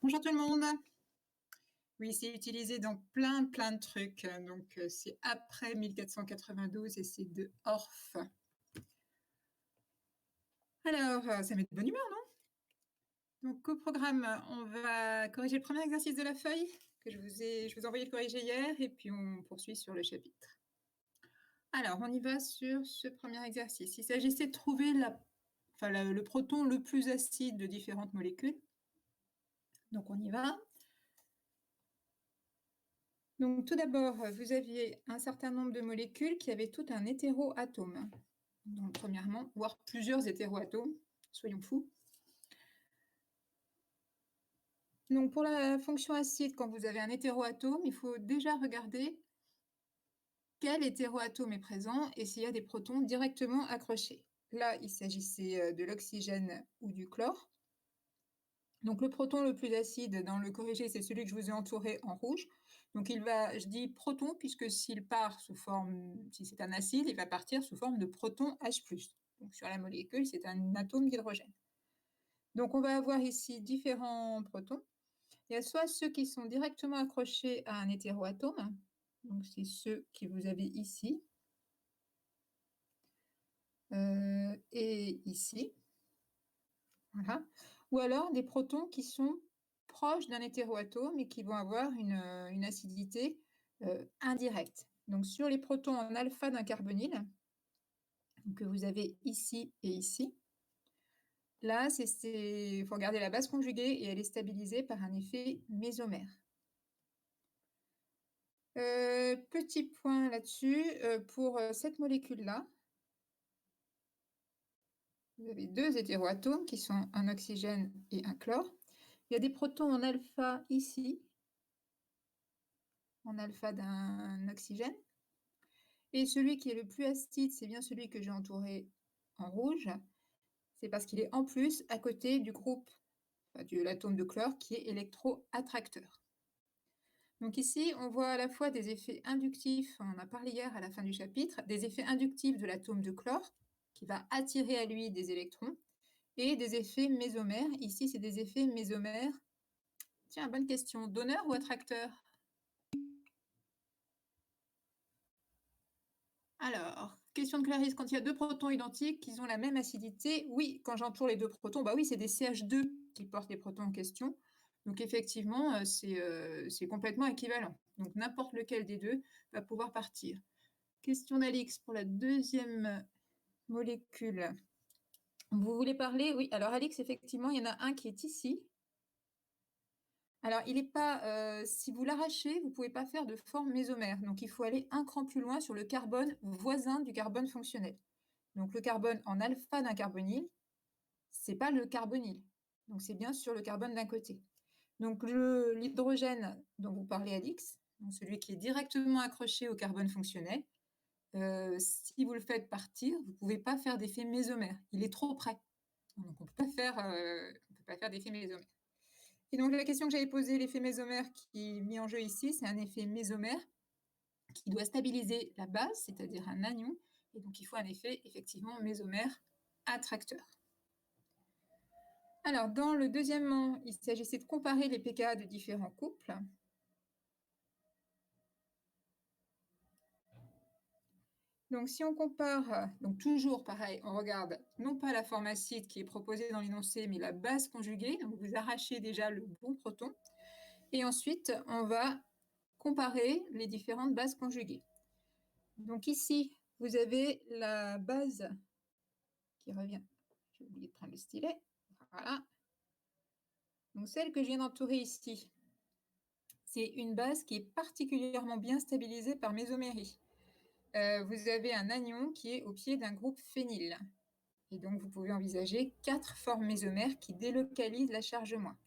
Bonjour tout le monde. Oui, c'est utilisé dans plein de trucs. Donc, c'est après 1492 et c'est de Orff. Alors, ça met de bonne humeur, non? Donc, au programme, on va corriger le premier exercice de la feuille que je vous ai envoyé le corriger hier et puis on poursuit sur le chapitre. Alors, on y va sur ce premier exercice. Il s'agissait de trouver le proton le plus acide de différentes molécules. Donc, on y va. Donc, tout d'abord, vous aviez un certain nombre de molécules qui avaient tout un hétéroatome. Donc, premièrement, voire plusieurs hétéroatomes, soyons fous. Donc, pour la fonction acide, quand vous avez un hétéroatome, il faut déjà regarder quel hétéroatome est présent et s'il y a des protons directement accrochés. Là, il s'agissait de l'oxygène ou du chlore. Donc, le proton le plus acide dans le corrigé, c'est celui que je vous ai entouré en rouge. Donc, je dis proton, puisque s'il part si c'est un acide, il va partir sous forme de proton H+. Donc, sur la molécule, c'est un atome d'hydrogène. Donc, on va avoir ici différents protons. Il y a soit ceux qui sont directement accrochés à un hétéroatome, donc c'est ceux que vous avez ici, et ici. Voilà. Ou alors des protons qui sont proches d'un hétéroatome et qui vont avoir une acidité indirecte. Donc sur les protons en alpha d'un carbonyle, que vous avez ici et ici, là, il faut regarder la base conjuguée et elle est stabilisée par un effet mésomère. Petit point là-dessus, pour cette molécule-là, vous avez deux hétéroatomes qui sont un oxygène et un chlore. Il y a des protons en alpha ici, en alpha d'un oxygène. Et celui qui est le plus acide, c'est bien celui que j'ai entouré en rouge. C'est parce qu'il est en plus à côté du groupe, de l'atome de chlore qui est électroattracteur. Donc ici, on voit à la fois des effets inductifs, on en a parlé hier à la fin du chapitre, des effets inductifs de l'atome de chlore qui va attirer à lui des électrons et des effets mésomères. Ici, c'est des effets mésomères. Tiens, bonne question. Donneur ou attracteur? Alors, question de Clarisse, quand il y a deux protons identiques qui ont la même acidité, oui, quand j'entoure les deux protons, bah oui, c'est des CH2 qui portent les protons en question. Donc effectivement, c'est complètement équivalent. Donc n'importe lequel des deux va pouvoir partir. Question d'Alix pour la deuxième molécule. Vous voulez parler? Oui, alors Alix, effectivement, il y en a un qui est ici. Alors, il n'est pas, si vous l'arrachez, vous ne pouvez pas faire de forme mésomère. Donc, il faut aller un cran plus loin sur le carbone voisin du carbone fonctionnel. Donc, le carbone en alpha d'un carbonyle, c'est pas le carbonyle. Donc, c'est bien sur le carbone d'un côté. Donc, l'hydrogène dont vous parlez, Alix, donc celui qui est directement accroché au carbone fonctionnel, si vous le faites partir, vous ne pouvez pas faire d'effet mésomère. Il est trop près. Donc, on ne peut pas faire d'effet mésomère. Et donc, la question que j'avais posée, l'effet mésomère qui est mis en jeu ici, c'est un effet mésomère qui doit stabiliser la base, c'est-à-dire un anion. Et donc, il faut un effet, effectivement, mésomère attracteur. Alors, dans le deuxièmement, il s'agissait de comparer les pKa de différents couples. Donc, si on compare, donc toujours pareil, on regarde non pas la forme acide qui est proposée dans l'énoncé, mais la base conjuguée. Donc, vous arrachez déjà le bon proton. Et ensuite, on va comparer les différentes bases conjuguées. Donc ici, vous avez la base qui revient. J'ai oublié de prendre le stylet. Voilà. Donc celle que je viens d'entourer ici, c'est une base qui est particulièrement bien stabilisée par mésomérie. Vous avez un anion qui est au pied d'un groupe phényl. Et donc, vous pouvez envisager 4 formes mésomères qui délocalisent la charge moins.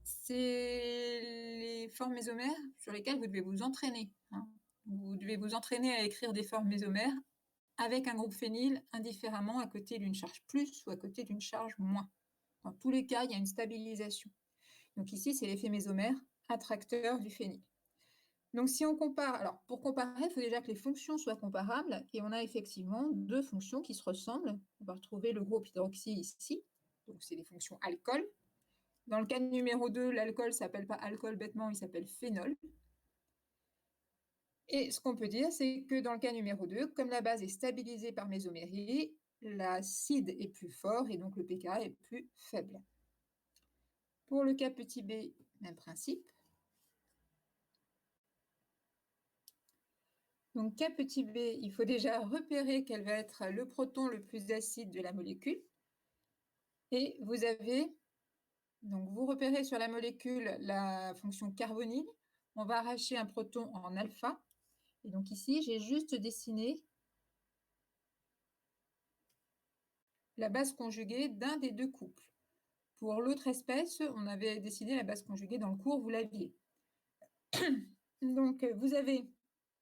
C'est les formes mésomères sur lesquelles vous devez vous entraîner. Vous devez vous entraîner à écrire des formes mésomères avec un groupe phényl indifféremment à côté d'une charge plus ou à côté d'une charge moins. Dans tous les cas, il y a une stabilisation. Donc ici, c'est l'effet mésomère attracteur du phényl. Donc si on compare, alors pour comparer, il faut déjà que les fonctions soient comparables, et on a effectivement deux fonctions qui se ressemblent. On va retrouver le groupe hydroxy ici, donc c'est les fonctions alcool. Dans le cas numéro 2, l'alcool ne s'appelle pas alcool bêtement, il s'appelle phénol. Et ce qu'on peut dire, c'est que dans le cas numéro 2, comme la base est stabilisée par mésomérie, l'acide est plus fort et donc le pKa est plus faible. Pour le cas petit b, même principe. Donc cas petit b, il faut déjà repérer quel va être le proton le plus acide de la molécule. Et vous avez, donc vous repérez sur la molécule la fonction carbonyle. On va arracher un proton en alpha. Et donc ici, j'ai juste dessiné la base conjuguée d'un des deux couples. Pour l'autre espèce, on avait dessiné la base conjuguée dans le cours, vous l'aviez. Donc vous avez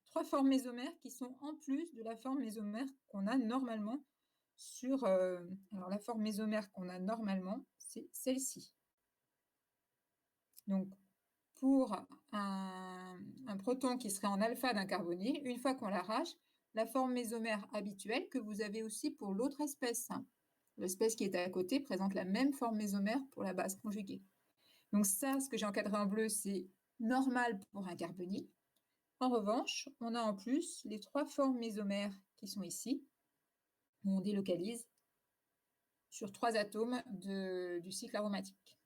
3 formes mésomères qui sont en plus de la forme mésomère qu'on a normalement sur... alors la forme mésomère qu'on a normalement, c'est celle-ci. Donc pour un proton qui serait en alpha d'un carbonyle, une fois qu'on l'arrache, la forme mésomère habituelle que vous avez aussi pour l'autre espèce. L'espèce qui est à côté présente la même forme mésomère pour la base conjuguée. Donc ça, ce que j'ai encadré en bleu, c'est normal pour un carbonyle. En revanche, on a en plus les 3 formes mésomères qui sont ici, où on délocalise sur 3 atomes du cycle aromatique.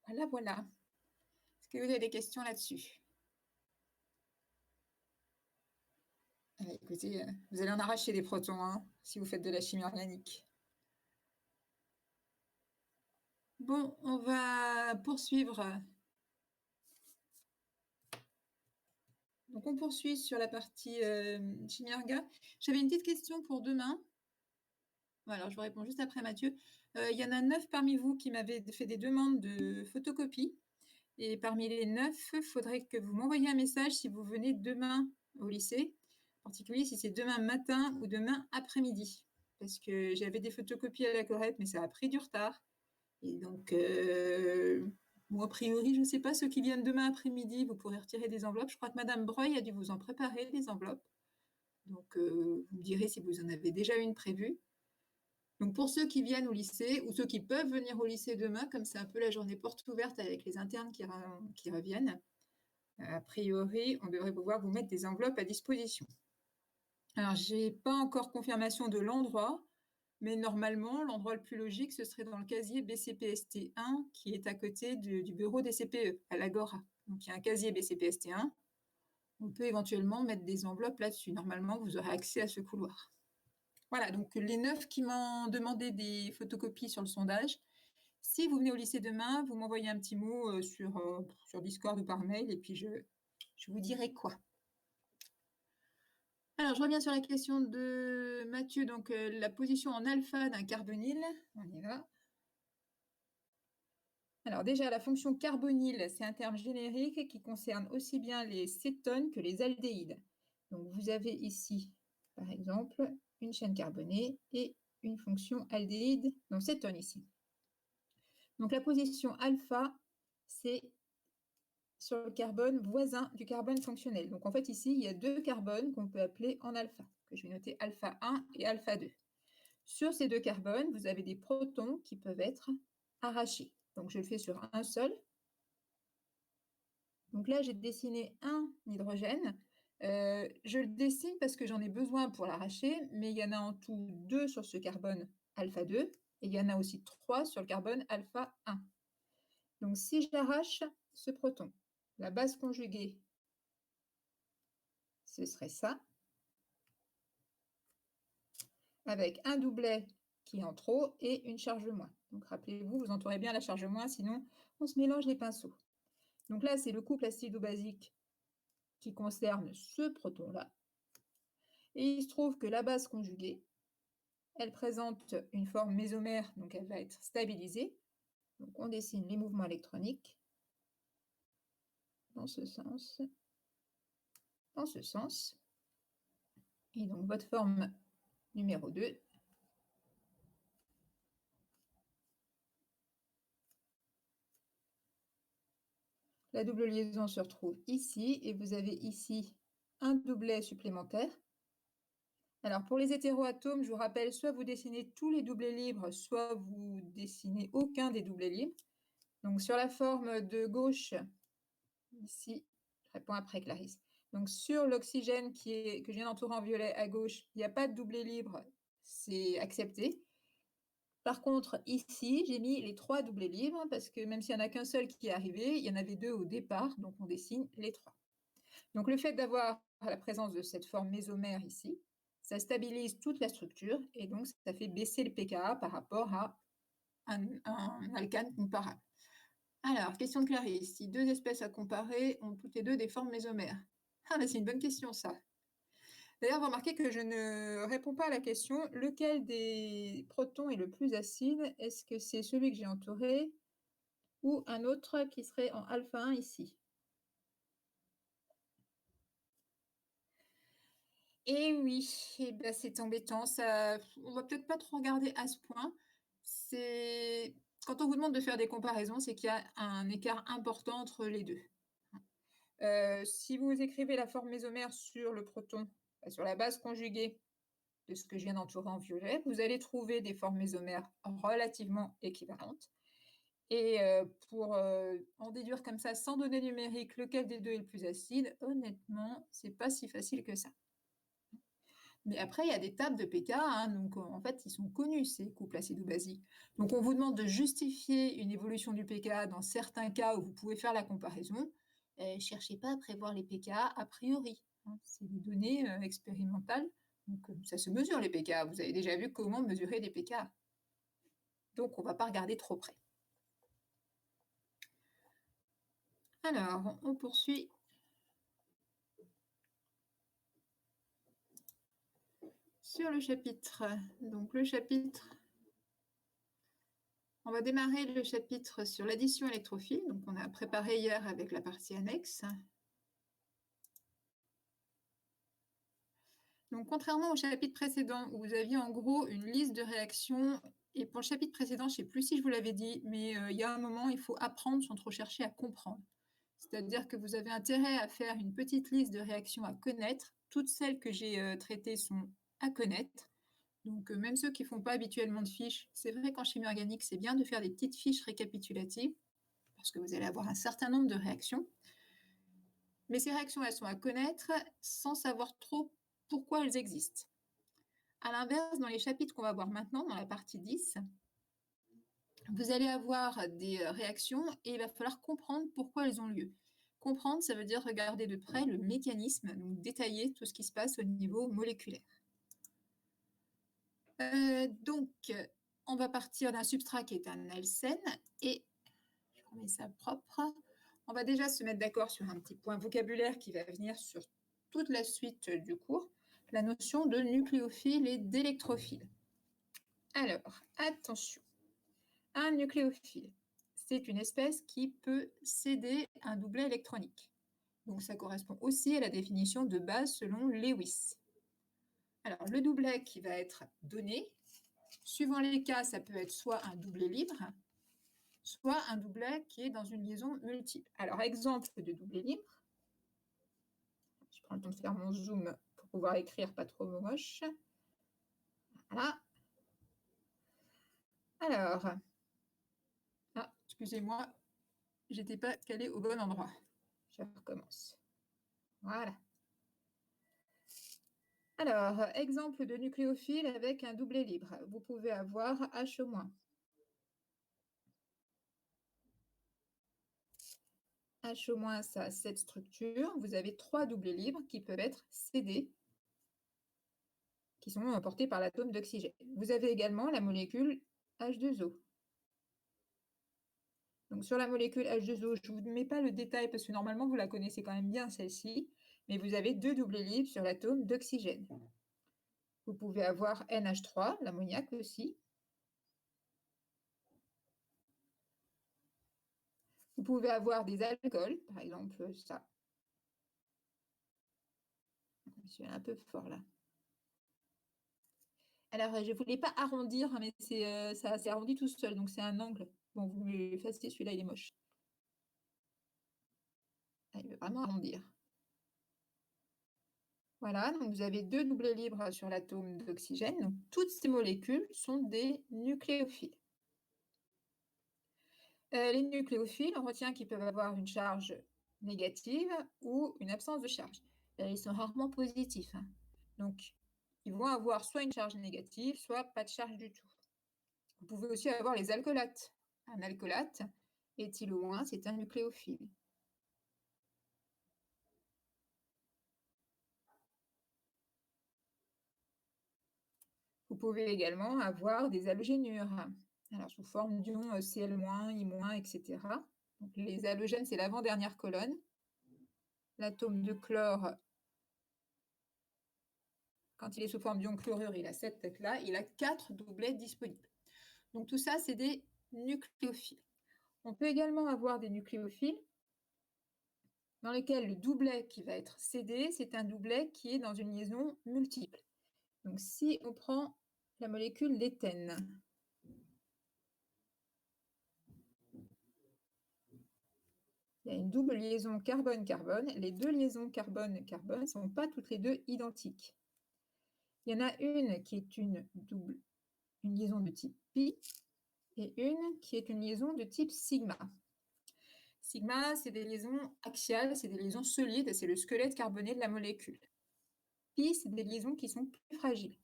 Voilà, voilà. Est-ce que vous avez des questions là-dessus? Écoutez, vous allez en arracher des protons hein, si vous faites de la chimie organique. Bon, on va poursuivre. Donc on poursuit sur la partie chimie orga. J'avais une petite question pour demain. Alors je vous réponds juste après Mathieu. Il y en a 9 parmi vous qui m'avaient fait des demandes de photocopie. Et parmi les 9, il faudrait que vous m'envoyiez un message si vous venez demain au lycée, en particulier si c'est demain matin ou demain après-midi. Parce que j'avais des photocopies à la Corette, mais ça a pris du retard. Et donc, bon, a priori, je ne sais pas, ceux qui viennent demain après-midi, vous pourrez retirer des enveloppes. Je crois que Madame Breuil a dû vous en préparer, des enveloppes. Donc, vous me direz si vous en avez déjà une prévue. Donc, pour ceux qui viennent au lycée, ou ceux qui peuvent venir au lycée demain, comme c'est un peu la journée porte ouverte avec les internes qui reviennent, a priori, on devrait pouvoir vous mettre des enveloppes à disposition. Alors, je n'ai pas encore confirmation de l'endroit, mais normalement, l'endroit le plus logique, ce serait dans le casier BCPST1, qui est à côté du bureau des CPE, à l'Agora. Donc, il y a un casier BCPST1. On peut éventuellement mettre des enveloppes là-dessus. Normalement, vous aurez accès à ce couloir. Voilà, donc les 9 qui m'ont demandé des photocopies sur le sondage, si vous venez au lycée demain, vous m'envoyez un petit mot sur Discord ou par mail, et puis je vous dirai quoi. Alors, je reviens sur la question de Mathieu, donc la position en alpha d'un carbonyle. On y va. Alors déjà, la fonction carbonyle, c'est un terme générique qui concerne aussi bien les cétones que les aldéhydes. Donc vous avez ici, par exemple, une chaîne carbonée et une fonction aldéhyde, non, cétone ici. Donc la position alpha, c'est sur le carbone voisin du carbone fonctionnel. Donc en fait ici, il y a 2 carbones qu'on peut appeler en alpha, que je vais noter alpha 1 et alpha 2. Sur ces 2 carbones, vous avez des protons qui peuvent être arrachés. Donc je le fais sur un seul. Donc là, j'ai dessiné un hydrogène. Je le dessine parce que j'en ai besoin pour l'arracher, mais il y en a en tout 2 sur ce carbone alpha 2, et il y en a aussi 3 sur le carbone alpha 1. Donc si j'arrache ce proton, la base conjuguée, ce serait ça, avec un doublet qui est en trop et une charge moins. Donc rappelez-vous, vous entourez bien la charge moins, sinon on se mélange les pinceaux. Donc là, c'est le couple acido-basique qui concerne ce proton-là. Et il se trouve que la base conjuguée, elle présente une forme mésomère, donc elle va être stabilisée. Donc on dessine les mouvements électroniques dans ce sens, dans ce sens. Et donc votre forme numéro 2, la double liaison se retrouve ici, et vous avez ici un doublet supplémentaire. Alors pour les hétéroatomes, je vous rappelle, soit vous dessinez tous les doublets libres, soit vous dessinez aucun des doublets libres. Donc, sur la forme de gauche, ici, je réponds après Clarisse. Donc, sur l'oxygène que je viens d'entourer en violet à gauche, il n'y a pas de doublet libre, c'est accepté. Par contre, ici, j'ai mis les 3 doublés libres parce que même s'il n'y en a qu'un seul qui est arrivé, il y en avait 2 au départ, donc on dessine les 3. Donc, le fait d'avoir la présence de cette forme mésomère ici, ça stabilise toute la structure et donc ça fait baisser le pKa par rapport à un alcane comparable. Alors, question de Clarisse. Si 2 espèces à comparer ont toutes les 2 des formes mésomères? Ah, bah, c'est une bonne question, ça. D'ailleurs, vous remarquez que je ne réponds pas à la question lequel des protons est le plus acide? Est-ce que c'est celui que j'ai entouré ou un autre qui serait en alpha 1 ici? Eh oui, eh ben, c'est embêtant. Ça, on va peut-être pas trop regarder à ce point. C'est quand on vous demande de faire des comparaisons, c'est qu'il y a un écart important entre les deux. Si vous écrivez la forme mésomère sur le proton, sur la base conjuguée de ce que je viens d'entourer en violet, vous allez trouver des formes mésomères relativement équivalentes. Et pour en déduire comme ça, sans données numériques, lequel des deux est le plus acide, honnêtement, c'est pas si facile que ça. Mais après, il y a des tables de pK, hein, donc en fait, ils sont connus, ces couples acido-basiques. Donc on vous demande de justifier une évolution du pK dans certains cas où vous pouvez faire la comparaison. Cherchez pas à prévoir les pK a priori. Hein, c'est des données expérimentales, donc ça se mesure les pK. Vous avez déjà vu comment mesurer des pK. Donc on ne va pas regarder trop près. Alors, on poursuit. Sur le chapitre, donc le chapitre, on va démarrer le chapitre sur l'addition électrophile. Donc on a préparé hier avec la partie annexe. Donc contrairement au chapitre précédent où vous aviez en gros une liste de réactions, et pour le chapitre précédent, je ne sais plus si je vous l'avais dit, mais il y a un moment, il faut apprendre sans trop chercher à comprendre. C'est-à-dire que vous avez intérêt à faire une petite liste de réactions à connaître. Toutes celles que j'ai traitées sont à connaître. Donc, même ceux qui ne font pas habituellement de fiches, c'est vrai qu'en chimie organique, c'est bien de faire des petites fiches récapitulatives, parce que vous allez avoir un certain nombre de réactions. Mais ces réactions, elles sont à connaître sans savoir trop pourquoi elles existent. À l'inverse, dans les chapitres qu'on va voir maintenant, dans la partie 10, vous allez avoir des réactions et il va falloir comprendre pourquoi elles ont lieu. Comprendre, ça veut dire regarder de près le mécanisme, donc détailler tout ce qui se passe au niveau moléculaire. Donc, on va partir d'un substrat qui est un alcène et je remets ça propre. On va déjà se mettre d'accord sur un petit point vocabulaire qui va venir sur toute la suite du cours, la notion de nucléophile et d'électrophile. Alors, attention, un nucléophile, c'est une espèce qui peut céder un doublet électronique. Donc, ça correspond aussi à la définition de base selon Lewis. Alors, le doublet qui va être donné, suivant les cas, ça peut être soit un doublet libre, soit un doublet qui est dans une liaison multiple. Alors, exemple de doublet libre. Je prends le temps de faire mon zoom pour pouvoir écrire pas trop moche. Voilà. Alors, excusez-moi, j'étais pas calée au bon endroit. Je recommence. Voilà. Alors, exemple de nucléophile avec un doublet libre. Vous pouvez avoir H-. H-, ça a cette structure. Vous avez 3 doublets libres qui peuvent être cédés, qui sont portés par l'atome d'oxygène. Vous avez également la molécule H2O. Donc sur la molécule H2O, je ne vous mets pas le détail parce que normalement vous la connaissez quand même bien celle-ci, mais vous avez 2 doublets libres sur l'atome d'oxygène. Vous pouvez avoir NH3, l'ammoniac aussi. Vous pouvez avoir des alcools, par exemple ça. Je suis un peu fort là. Alors, je ne voulais pas arrondir, mais ça s'est arrondi tout seul, donc c'est un angle. Bon, vous l'effacez, celui-là, il est moche. Ah, il veut vraiment arrondir. Voilà, donc vous avez 2 doublets libres sur l'atome d'oxygène. Donc, toutes ces molécules sont des nucléophiles. Les nucléophiles, on retient qu'ils peuvent avoir une charge négative ou une absence de charge. Ils sont rarement positifs, hein. Donc, ils vont avoir soit une charge négative, soit pas de charge du tout. Vous pouvez aussi avoir les alcoolates. Un alcoolate, éthylo 1, c'est un nucléophile. Vous pouvez également avoir des halogénures, alors sous forme d'ions Cl-, I-, etc. Donc, les halogènes, c'est l'avant-dernière colonne. L'atome de chlore, quand il est sous forme d'ion chlorure, il a cette tête-là, il a 4 doublets disponibles. Donc tout ça, c'est des nucléophiles. On peut également avoir des nucléophiles dans lesquels le doublet qui va être cédé, c'est un doublet qui est dans une liaison multiple. Donc si on prend la molécule d'éthène, il y a une double liaison carbone-carbone. Les deux liaisons carbone-carbone ne sont pas toutes les deux identiques. Il y en a une qui est une liaison de type pi et une qui est une liaison de type sigma. Sigma, c'est des liaisons axiales, c'est des liaisons solides, c'est le squelette carboné de la molécule. Pi, c'est des liaisons qui sont plus fragiles.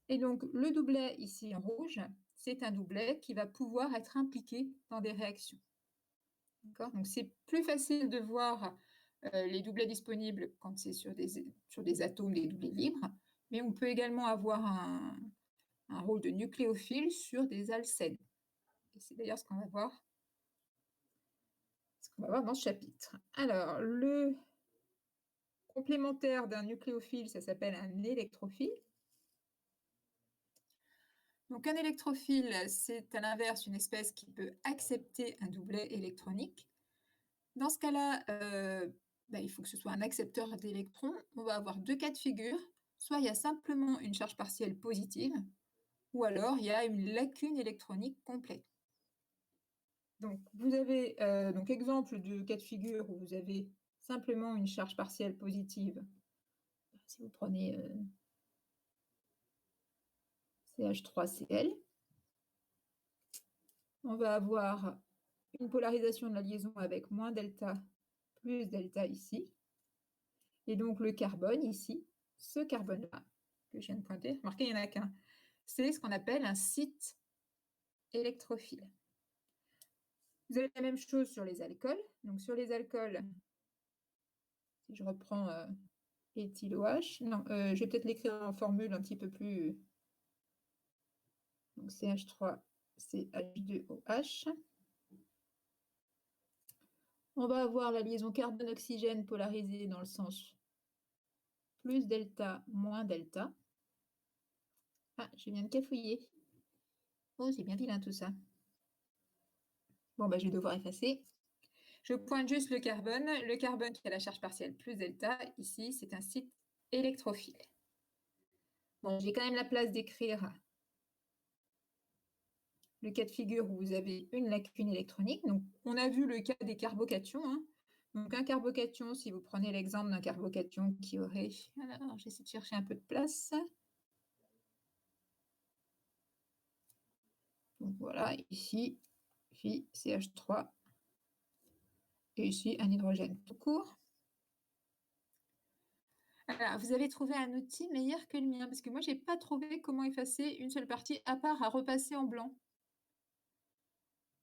Et donc, le doublet ici en rouge, c'est un doublet qui va pouvoir être impliqué dans des réactions. Donc, c'est plus facile de voir les doublets disponibles quand c'est sur des atomes, des doublets libres, mais on peut également avoir un rôle de nucléophile sur des alcènes. Et c'est d'ailleurs ce qu'on va voir dans ce chapitre. Alors, le complémentaire d'un nucléophile, ça s'appelle un électrophile. Donc un électrophile, c'est à l'inverse une espèce qui peut accepter un doublet électronique. Dans ce cas-là, il faut que ce soit un accepteur d'électrons. On va avoir deux cas de figure. Soit il y a simplement une charge partielle positive, ou alors il y a une lacune électronique complète. Donc vous avez exemple de cas de figure où vous avez simplement une charge partielle positive. Si vous prenez CH3Cl, on va avoir une polarisation de la liaison avec moins delta plus delta ici. Et donc le carbone ici, ce carbone-là, que je viens de pointer, remarquez, il n'y en a qu'un, c'est ce qu'on appelle un site électrophile. Vous avez la même chose sur les alcools. Donc sur les alcools, si je reprends éthylo-H, non, je vais peut-être l'écrire en formule un petit peu plus. Donc CH3CH2OH. On va avoir la liaison carbone-oxygène polarisée dans le sens plus delta, moins delta. Ah, je viens de cafouiller. Oh, c'est bien vilain tout ça. Bon, je vais devoir effacer. Je pointe juste le carbone. Le carbone qui a la charge partielle plus delta, ici, c'est un site électrophile. Bon, j'ai quand même la place d'écrire le cas de figure où vous avez une lacune électronique. Donc, on a vu le cas des carbocations, hein. Donc, un carbocation, si vous prenez l'exemple d'un carbocation qui aurait... Alors, j'essaie de chercher un peu de place. Donc, voilà, ici, CH3. Et ici, un hydrogène tout court. Alors, vous avez trouvé un outil meilleur que le mien, parce que moi, je n'ai pas trouvé comment effacer une seule partie, à part à repasser en blanc.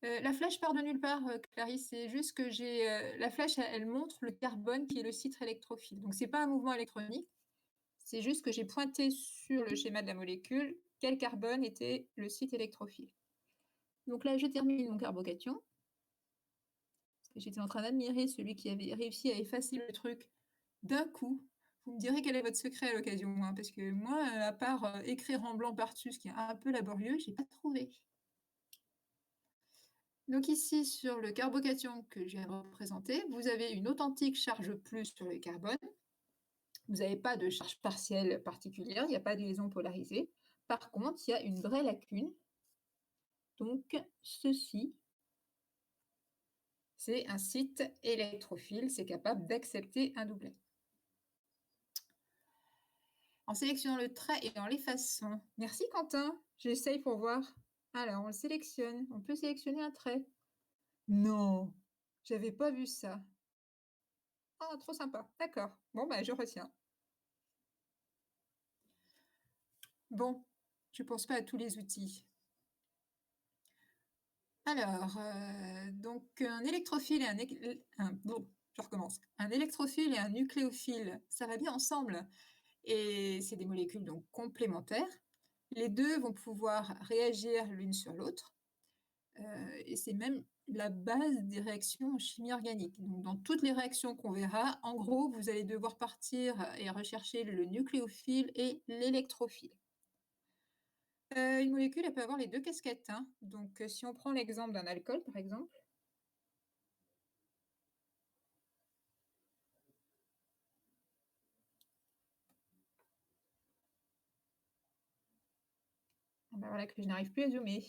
La flèche part de nulle part, Clarisse, c'est juste que la flèche, elle montre le carbone qui est le site électrophile. Donc, ce n'est pas un mouvement électronique, c'est juste que j'ai pointé sur le schéma de la molécule quel carbone était le site électrophile. Donc là, je termine mon carbocation. J'étais en train d'admirer celui qui avait réussi à effacer le truc d'un coup. Vous me direz quel est votre secret à l'occasion, hein, parce que moi, à part écrire en blanc par-dessus, ce qui est un peu laborieux, je n'ai pas trouvé. Donc ici, sur le carbocation que je viens de représenter, vous avez une authentique charge plus sur le carbone. Vous n'avez pas de charge partielle particulière, il n'y a pas de liaison polarisée. Par contre, il y a une vraie lacune. Donc, ceci, c'est un site électrophile, c'est capable d'accepter un doublet. En sélectionnant le trait et en l'effaçant. Merci Quentin, j'essaye pour voir. Alors, on le sélectionne. On peut sélectionner un trait. Non, j'avais pas vu ça. Ah, trop sympa. D'accord. Bon, bah, je retiens. Bon, je pense pas à tous les outils. Alors, donc un électrophile et bon, je recommence. Un électrophile et un nucléophile, ça va bien ensemble et c'est des molécules donc complémentaires. Les 2 vont pouvoir réagir l'une sur l'autre, et c'est même la base des réactions en chimie organique. Donc dans toutes les réactions qu'on verra, en gros, vous allez devoir partir et rechercher le nucléophile et l'électrophile. Une molécule, elle peut avoir les 2 casquettes, hein. Donc si on prend l'exemple d'un alcool, par exemple. Ah bah, voilà que je n'arrive plus à zoomer.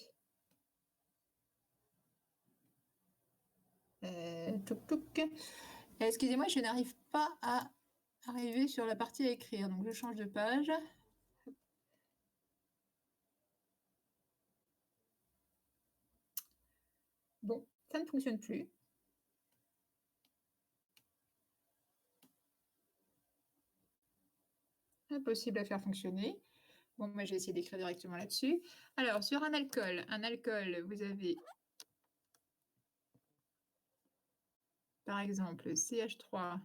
Touc touc. Excusez-moi, je n'arrive pas à arriver sur la partie à écrire, donc je change de page. Bon, ça ne fonctionne plus. Impossible à faire fonctionner. Bon, moi, je vais essayer d'écrire directement là-dessus. Alors, sur un alcool, vous avez, par exemple, CH3.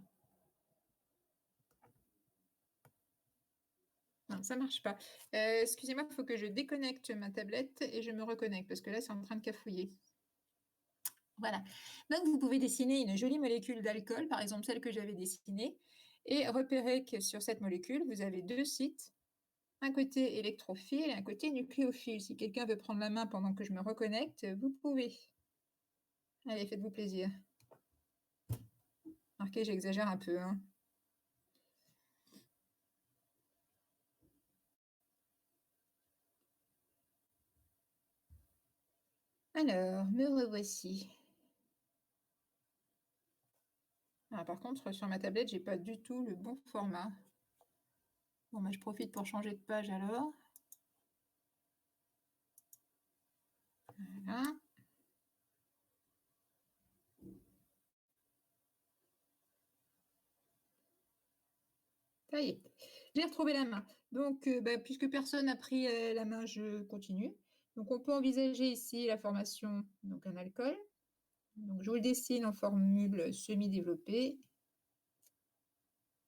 Non, ça marche pas. Excusez-moi, il faut que je déconnecte ma tablette et je me reconnecte parce que là, c'est en train de cafouiller. Voilà. Donc, vous pouvez dessiner une jolie molécule d'alcool, par exemple celle que j'avais dessinée, et repérer que sur cette molécule, vous avez 2 sites, un côté électrophile et un côté nucléophile. Si quelqu'un veut prendre la main pendant que je me reconnecte, vous pouvez. Allez, faites-vous plaisir. Remarquez, j'exagère un peu, hein. Alors, me revoici. Ah, par contre, sur ma tablette, j'ai pas du tout le bon format. Bon, bah, je profite pour changer de page alors. Voilà. Ça y est, j'ai retrouvé la main. Donc, bah, puisque personne n'a pris la main, je continue. Donc, on peut envisager ici la formation d'un alcool. Donc, je vous le dessine en formule semi-développée.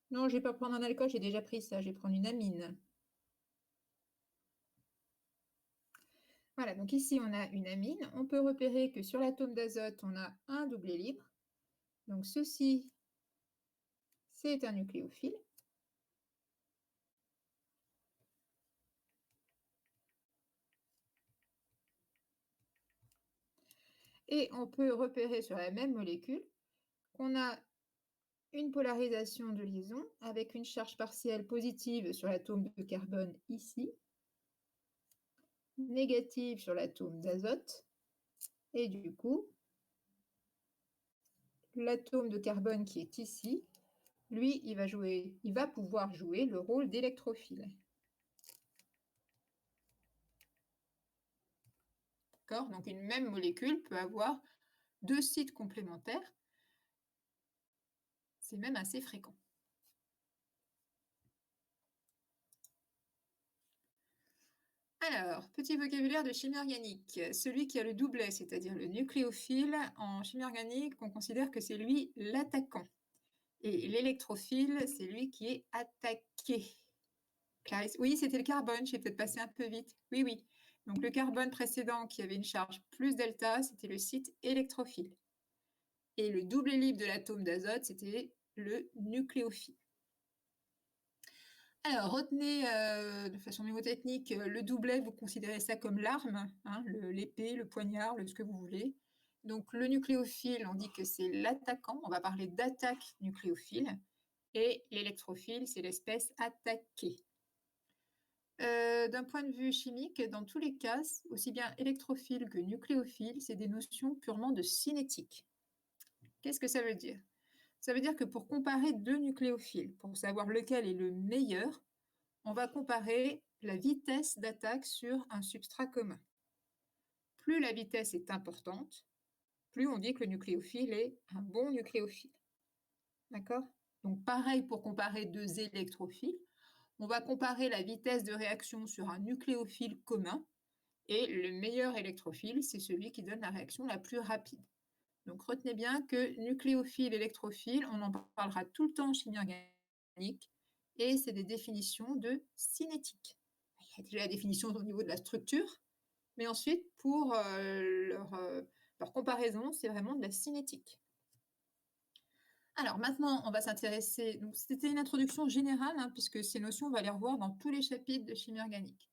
Non, je ne vais pas prendre un alcool, j'ai déjà pris ça, je vais prendre une amine. Voilà, donc ici, on a une amine. On peut repérer que sur l'atome d'azote, on a un doublé libre. Donc, ceci, c'est un nucléophile. Et on peut repérer sur la même molécule qu'on a une polarisation de liaison avec une charge partielle positive sur l'atome de carbone ici, négative sur l'atome d'azote, et du coup, l'atome de carbone qui est ici, lui, il va pouvoir jouer le rôle d'électrophile. D'accord? Donc une même molécule peut avoir 2 sites complémentaires. C'est même assez fréquent. Alors, petit vocabulaire de chimie organique. Celui qui a le doublet, c'est-à-dire le nucléophile, en chimie organique, on considère que c'est lui l'attaquant. Et l'électrophile, c'est lui qui est attaqué. Clarisse, oui, c'était le carbone, j'ai peut-être passé un peu vite. Oui, oui. Donc le carbone précédent qui avait une charge plus delta, c'était le site électrophile. Et le double libre de l'atome d'azote, c'était le nucléophile. Alors, retenez de façon mnémotechnique, le doublet, vous considérez ça comme l'arme, hein, l'épée, le poignard, ce que vous voulez. Donc, le nucléophile, on dit que c'est l'attaquant, on va parler d'attaque nucléophile. Et l'électrophile, c'est l'espèce attaquée. D'un point de vue chimique, dans tous les cas, aussi bien électrophile que nucléophile, c'est des notions purement de cinétique. Qu'est-ce que ça veut dire? Ça veut dire que pour comparer 2 nucléophiles, pour savoir lequel est le meilleur, on va comparer la vitesse d'attaque sur un substrat commun. Plus la vitesse est importante, plus on dit que le nucléophile est un bon nucléophile. D'accord? Donc pareil pour comparer deux électrophiles, on va comparer la vitesse de réaction sur un nucléophile commun, et le meilleur électrophile, c'est celui qui donne la réaction la plus rapide. Donc retenez bien que nucléophile, électrophile, on en parlera tout le temps en chimie organique, et c'est des définitions de cinétique. Il y a déjà la définition au niveau de la structure, mais ensuite, pour leur comparaison, c'est vraiment de la cinétique. Alors maintenant, on va s'intéresser, donc c'était une introduction générale, hein, puisque ces notions, on va les revoir dans tous les chapitres de chimie organique.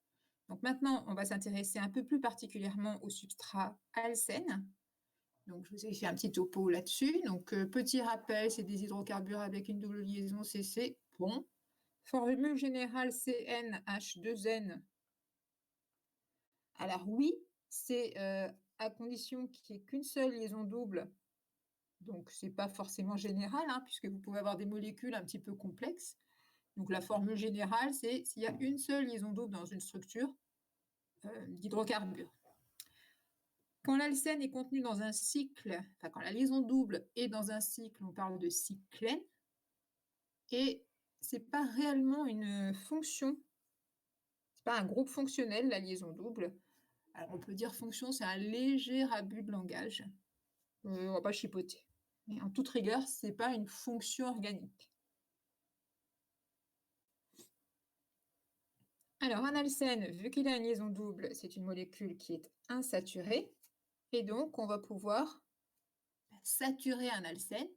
Donc maintenant, on va s'intéresser un peu plus particulièrement au substrat alcène. Donc je vous ai fait un petit topo là-dessus. Donc petit rappel, c'est des hydrocarbures avec une double liaison CC. Bon. Formule générale CnH2n. Alors oui, c'est à condition qu'il n'y ait qu'une seule liaison double. Donc c'est pas forcément général, hein, puisque vous pouvez avoir des molécules un petit peu complexes. Donc la formule générale, c'est s'il y a une seule liaison double dans une structure d'hydrocarbures. Quand l'alcène est contenu dans un cycle, enfin quand la liaison double est dans un cycle, on parle de cyclène, et c'est pas réellement une fonction, c'est pas un groupe fonctionnel, la liaison double. Alors on peut dire fonction, c'est un léger abus de langage. On va pas chipoter. Mais en toute rigueur, c'est pas une fonction organique. Alors un alcène, vu qu'il a une liaison double, c'est une molécule qui est insaturée, et donc on va pouvoir saturer un alcène.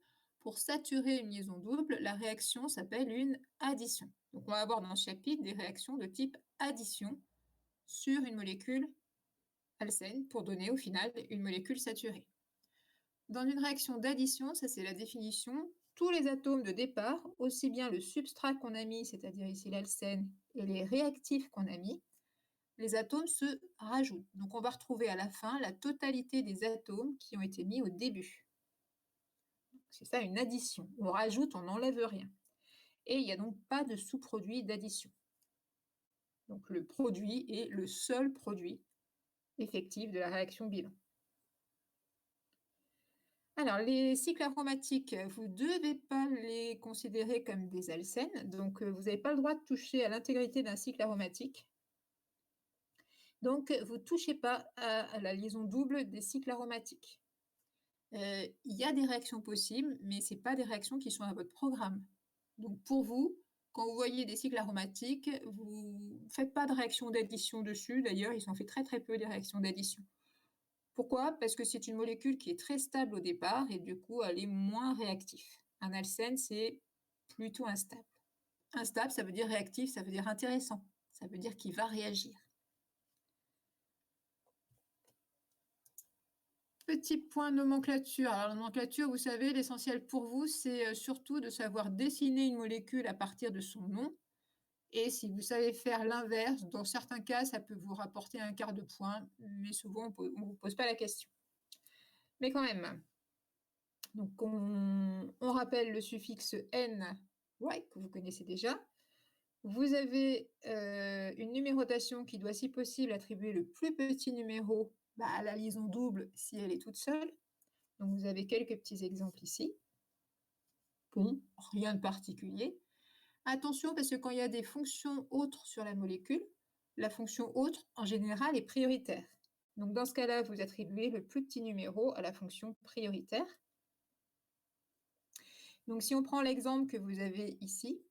Pour saturer une liaison double, la réaction s'appelle une addition. Donc on va avoir dans ce chapitre des réactions de type addition sur une molécule alcène pour donner au final une molécule saturée. Dans une réaction d'addition, ça c'est la définition, tous les atomes de départ, aussi bien le substrat qu'on a mis, c'est-à-dire ici l'alcène, et les réactifs qu'on a mis, les atomes se rajoutent. Donc on va retrouver à la fin la totalité des atomes qui ont été mis au début. C'est ça une addition. On rajoute, on n'enlève rien. Et il n'y a donc pas de sous-produit d'addition. Donc le produit est le seul produit effectif de la réaction bilan. Alors les cycles aromatiques, vous ne devez pas les considérer comme des alcènes, donc vous n'avez pas le droit de toucher à l'intégrité d'un cycle aromatique. Donc vous ne touchez pas à la liaison double des cycles aromatiques. Il y a des réactions possibles, mais ce n'est pas des réactions qui sont à votre programme. Donc pour vous, quand vous voyez des cycles aromatiques, vous ne faites pas de réaction d'addition dessus. D'ailleurs, ils ont fait très très peu des réactions d'addition. Pourquoi? Parce que c'est une molécule qui est très stable au départ et du coup, elle est moins réactive. Un alcène, c'est plutôt instable. Instable, ça veut dire réactif, ça veut dire intéressant. Ça veut dire qu'il va réagir. Petit point nomenclature. Alors, la nomenclature, vous savez, l'essentiel pour vous, c'est surtout de savoir dessiner une molécule à partir de son nom. Et si vous savez faire l'inverse, dans certains cas, ça peut vous rapporter un quart de point, mais souvent, on ne vous pose pas la question. Mais quand même. Donc, on rappelle le suffixe N, ouais, que vous connaissez déjà. Vous avez une numérotation qui doit, si possible, attribuer le plus petit numéro à la liaison double si elle est toute seule. Donc, vous avez quelques petits exemples ici. Bon, rien de particulier. Attention, parce que quand il y a des fonctions autres sur la molécule, la fonction autre, en général, est prioritaire. Donc, dans ce cas-là, vous attribuez le plus petit numéro à la fonction prioritaire. Donc, si on prend l'exemple que vous avez ici,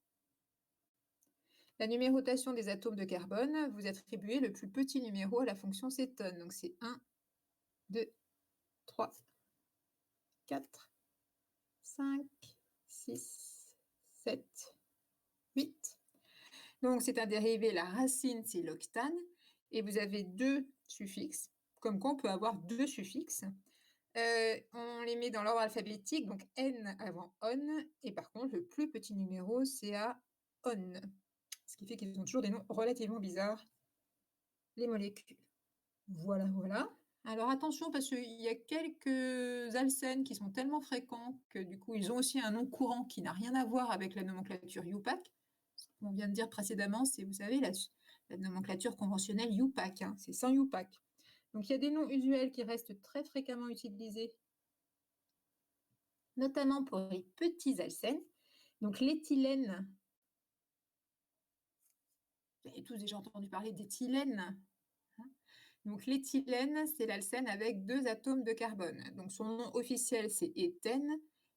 la numérotation des atomes de carbone, vous attribuez le plus petit numéro à la fonction cétone. Donc, c'est 1, 2, 3, 4, 5, 6, 7, 8. Donc, c'est un dérivé, la racine, c'est l'octane. Et vous avez deux suffixes, comme quoi on peut avoir deux suffixes. On les met dans l'ordre alphabétique, donc N avant on. Et par contre, le plus petit numéro, c'est à on. Ce qui fait qu'ils ont toujours des noms relativement bizarres, les molécules. Voilà, voilà. Alors attention, parce qu'il y a quelques alcènes qui sont tellement fréquents que du coup, ils ont aussi un nom courant qui n'a rien à voir avec la nomenclature UPAC. Ce qu'on vient de dire précédemment, c'est, vous savez, la nomenclature conventionnelle UPAC, hein, c'est sans UPAC. Donc il y a des noms usuels qui restent très fréquemment utilisés notamment pour les petits alcènes. Donc l'éthylène, vous avez tous déjà entendu parler d'éthylène. Donc l'éthylène, c'est l'alcène avec 2 atomes de carbone. Donc son nom officiel, c'est éthène,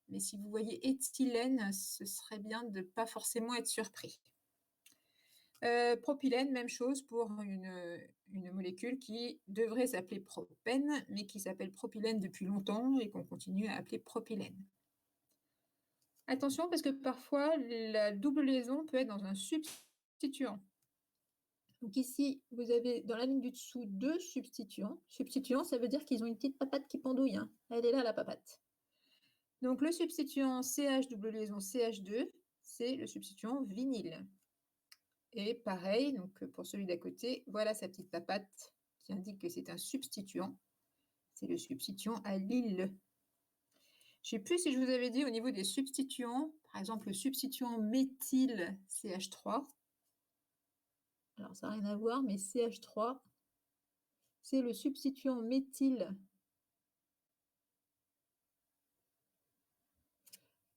mais si vous voyez éthylène, ce serait bien de ne pas forcément être surpris. Propylène, même chose pour une molécule qui devrait s'appeler propène, mais qui s'appelle propylène depuis longtemps et qu'on continue à appeler propylène. Attention, parce que parfois, la double liaison peut être dans un substituant. Donc ici, vous avez dans la ligne du dessous 2 substituants. Substituants, ça veut dire qu'ils ont une petite papate qui pendouille. Hein. Elle est là, la papate. Donc le substituant CH double liaison CH2, c'est le substituant vinyle. Et pareil, donc pour celui d'à côté, voilà sa petite papate qui indique que c'est un substituant. C'est le substituant allyle. Je ne sais plus si je vous avais dit au niveau des substituants, par exemple le substituant méthyle CH3. Alors ça n'a rien à voir, mais CH3, c'est le substituant méthyle.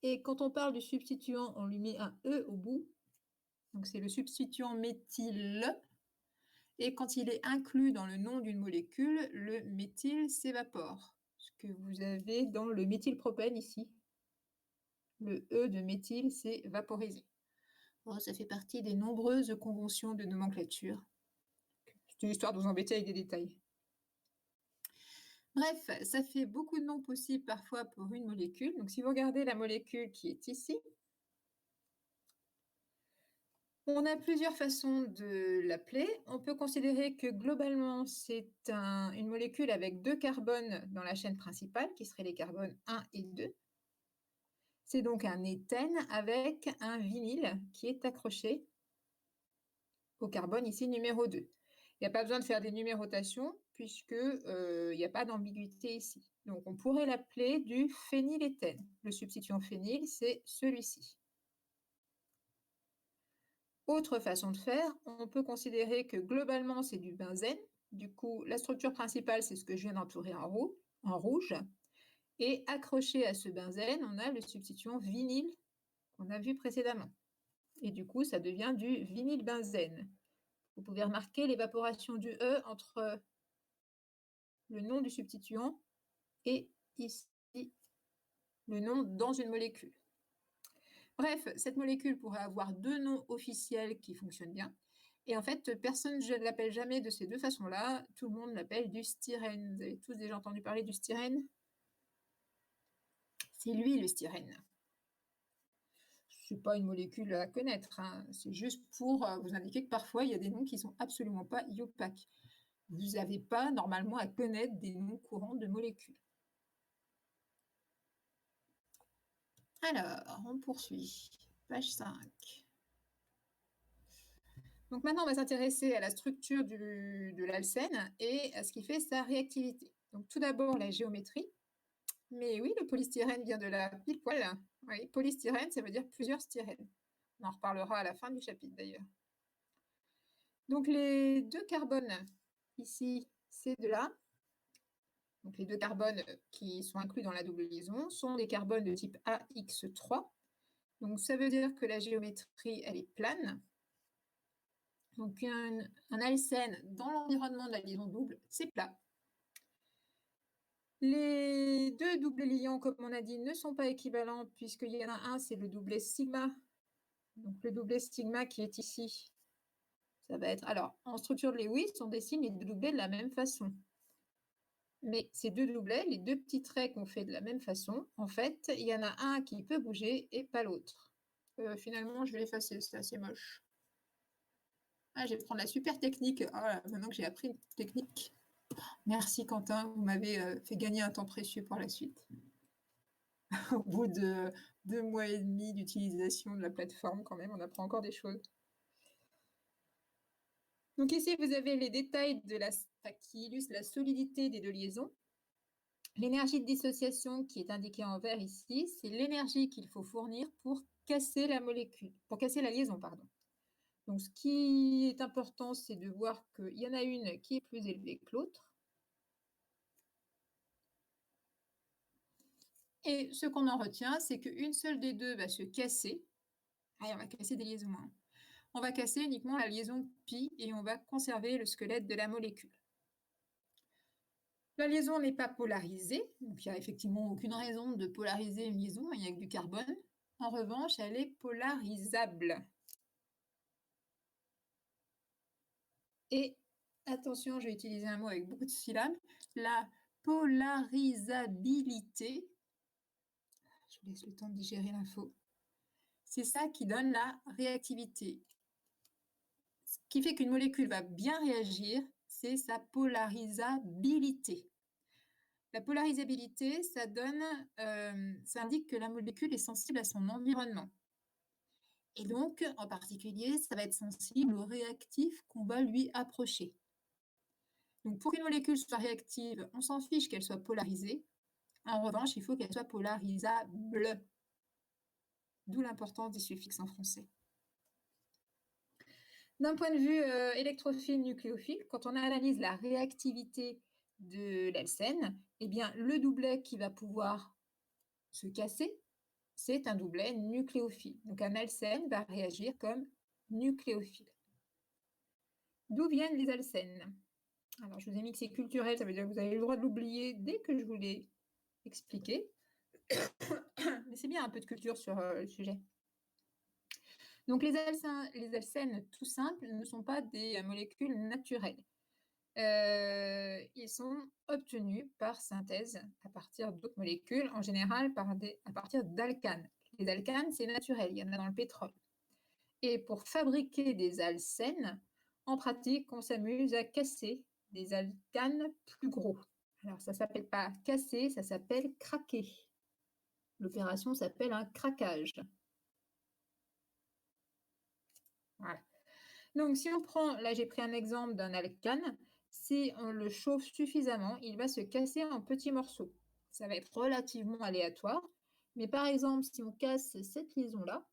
Et quand on parle du substituant, on lui met un E au bout. Donc c'est le substituant méthyle. Et quand il est inclus dans le nom d'une molécule, le méthyle s'évapore. Ce que vous avez dans le méthylpropène ici. Le E de méthyle s'est vaporisé. Bon, ça fait partie des nombreuses conventions de nomenclature. C'est histoire de vous embêter avec des détails. Bref, ça fait beaucoup de noms possibles parfois pour une molécule. Donc si vous regardez la molécule qui est ici, on a plusieurs façons de l'appeler. On peut considérer que globalement, c'est une molécule avec 2 carbones dans la chaîne principale, qui seraient les carbones 1 et 2. C'est donc un éthène avec un vinyle qui est accroché au carbone ici numéro 2. Il n'y a pas besoin de faire des numérotations puisqu'il n'y a pas d'ambiguïté ici. Donc on pourrait l'appeler du phényléthène. Le substituant phényl, c'est celui-ci. Autre façon de faire, on peut considérer que globalement c'est du benzène. Du coup, la structure principale, c'est ce que je viens d'entourer en rouge. Et accroché à ce benzène, on a le substituant vinyle qu'on a vu précédemment. Et du coup, ça devient du vinylbenzène. Vous pouvez remarquer l'évaporation du E entre le nom du substituant et ici le nom dans une molécule. Bref, cette molécule pourrait avoir 2 noms officiels qui fonctionnent bien. Et en fait, personne ne l'appelle jamais de ces 2 façons-là. Tout le monde l'appelle du styrène. Vous avez tous déjà entendu parler du styrène? C'est lui, le styrène. Ce n'est pas une molécule à connaître. Hein. C'est juste pour vous indiquer que parfois, il y a des noms qui ne sont absolument pas opaques. Vous n'avez pas normalement à connaître des noms courants de molécules. Alors, on poursuit. Page 5. Donc maintenant, on va s'intéresser à la structure de l'alcène et à ce qui fait sa réactivité. Donc tout d'abord, la géométrie. Mais oui, le polystyrène vient de la pile poil. Oui, polystyrène, ça veut dire plusieurs styrènes. On en reparlera à la fin du chapitre d'ailleurs. Donc les 2 carbones, ici, c'est de là. Donc les 2 carbones qui sont inclus dans la double liaison sont des carbones de type AX3. Donc ça veut dire que la géométrie, elle est plane. Donc un alcène dans l'environnement de la liaison double, c'est plat. Les 2 doublés liants, comme on a dit, ne sont pas équivalents puisqu'il y en a un, c'est le doublet sigma. Donc le doublet sigma qui est ici, ça va être... Alors, en structure de Lewis, on dessine les 2 doublets de la même façon. Mais ces 2 doublets, les 2 petits traits qu'on fait de la même façon, en fait, il y en a un qui peut bouger et pas l'autre. Finalement, je vais l'effacer, c'est assez moche. Ah, je vais prendre la super technique. Oh là, maintenant que j'ai appris une technique. Merci Quentin, vous m'avez fait gagner un temps précieux pour la suite. Au bout de 2 mois et demi d'utilisation de la plateforme, quand même, on apprend encore des choses. Donc ici, vous avez les détails qui illustrent la solidité des 2 liaisons. L'énergie de dissociation qui est indiquée en vert ici, c'est l'énergie qu'il faut fournir pour casser la molécule, pour casser la liaison, pardon. Donc ce qui est important, c'est de voir qu'il y en a une qui est plus élevée que l'autre. Et ce qu'on en retient, c'est qu'une seule des deux va se casser. Allez, on va casser des liaisons, hein. On va casser uniquement la liaison pi et on va conserver le squelette de la molécule. La liaison n'est pas polarisée, donc il n'y a effectivement aucune raison de polariser une liaison, il n'y a que du carbone. En revanche, elle est polarisable. Et attention, je vais utiliser un mot avec beaucoup de syllabes, la polarisabilité, je vous laisse le temps de digérer l'info, c'est ça qui donne la réactivité. Ce qui fait qu'une molécule va bien réagir, c'est sa polarisabilité. La polarisabilité, ça indique que la molécule est sensible à son environnement. Et donc, en particulier, ça va être sensible aux réactifs qu'on va lui approcher. Donc, pour qu'une molécule soit réactive, on s'en fiche qu'elle soit polarisée. En revanche, il faut qu'elle soit polarisable. D'où l'importance des suffixes en français. D'un point de vue électrophile, nucléophile, quand on analyse la réactivité de l'alcène, eh bien, le doublet qui va pouvoir se casser, c'est un doublet nucléophile. Donc, un alcène va réagir comme nucléophile. D'où viennent les alcènes? Alors, je vous ai mis que c'est culturel, ça veut dire que vous avez le droit de l'oublier dès que je vous l'ai expliqué. Mais c'est bien un peu de culture sur le sujet. Donc, les alcènes tout simples ne sont pas des molécules naturelles. Ils sont obtenus par synthèse à partir d'autres molécules, en général à partir d'alcanes. Les alcanes, c'est naturel, il y en a dans le pétrole. Et pour fabriquer des alcènes, en pratique, on s'amuse à casser des alcanes plus gros. Alors, ça ne s'appelle pas casser, ça s'appelle craquer. L'opération s'appelle un craquage. Voilà. Donc, si on prend, là j'ai pris un exemple d'un alcane, si on le chauffe suffisamment, il va se casser en petits morceaux. Ça va être relativement aléatoire, mais par exemple, si on casse cette liaison-là,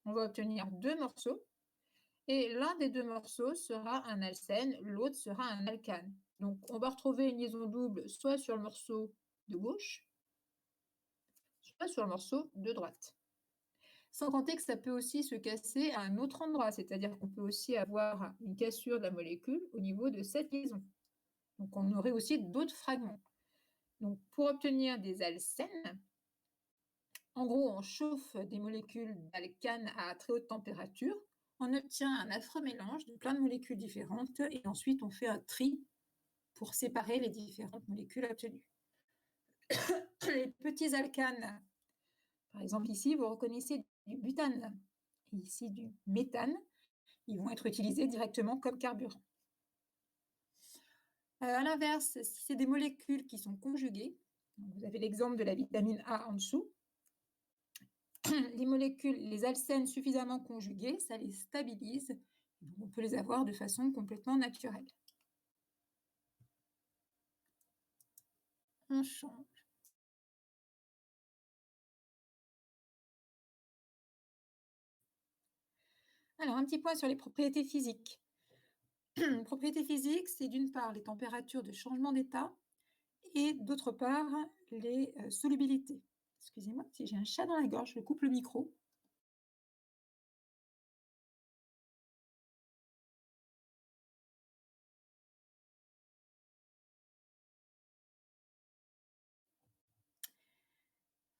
on va obtenir 2 morceaux, et l'un des 2 morceaux sera un alcène, l'autre sera un alcane. Donc, on va retrouver une liaison double soit sur le morceau de gauche, soit sur le morceau de droite. Sans compter que ça peut aussi se casser à un autre endroit, c'est-à-dire qu'on peut aussi avoir une cassure de la molécule au niveau de cette liaison. Donc, on aurait aussi d'autres fragments. Donc, pour obtenir des alcènes, en gros, on chauffe des molécules d'alcanes à très haute température, on obtient un affreux mélange de plein de molécules différentes et ensuite on fait un tri pour séparer les différentes molécules obtenues. Les petits alcanes, par exemple ici, vous reconnaissez du butane et ici du méthane, ils vont être utilisés directement comme carburant. À l'inverse, si c'est des molécules qui sont conjuguées, vous avez l'exemple de la vitamine A en dessous, les molécules, les alcènes suffisamment conjuguées, ça les stabilise, donc on peut les avoir de façon complètement naturelle. On change. Alors, un petit point sur les propriétés physiques. Propriétés physiques, c'est d'une part les températures de changement d'état et d'autre part les solubilités. Excusez-moi, si j'ai un chat dans la gorge, je coupe le micro.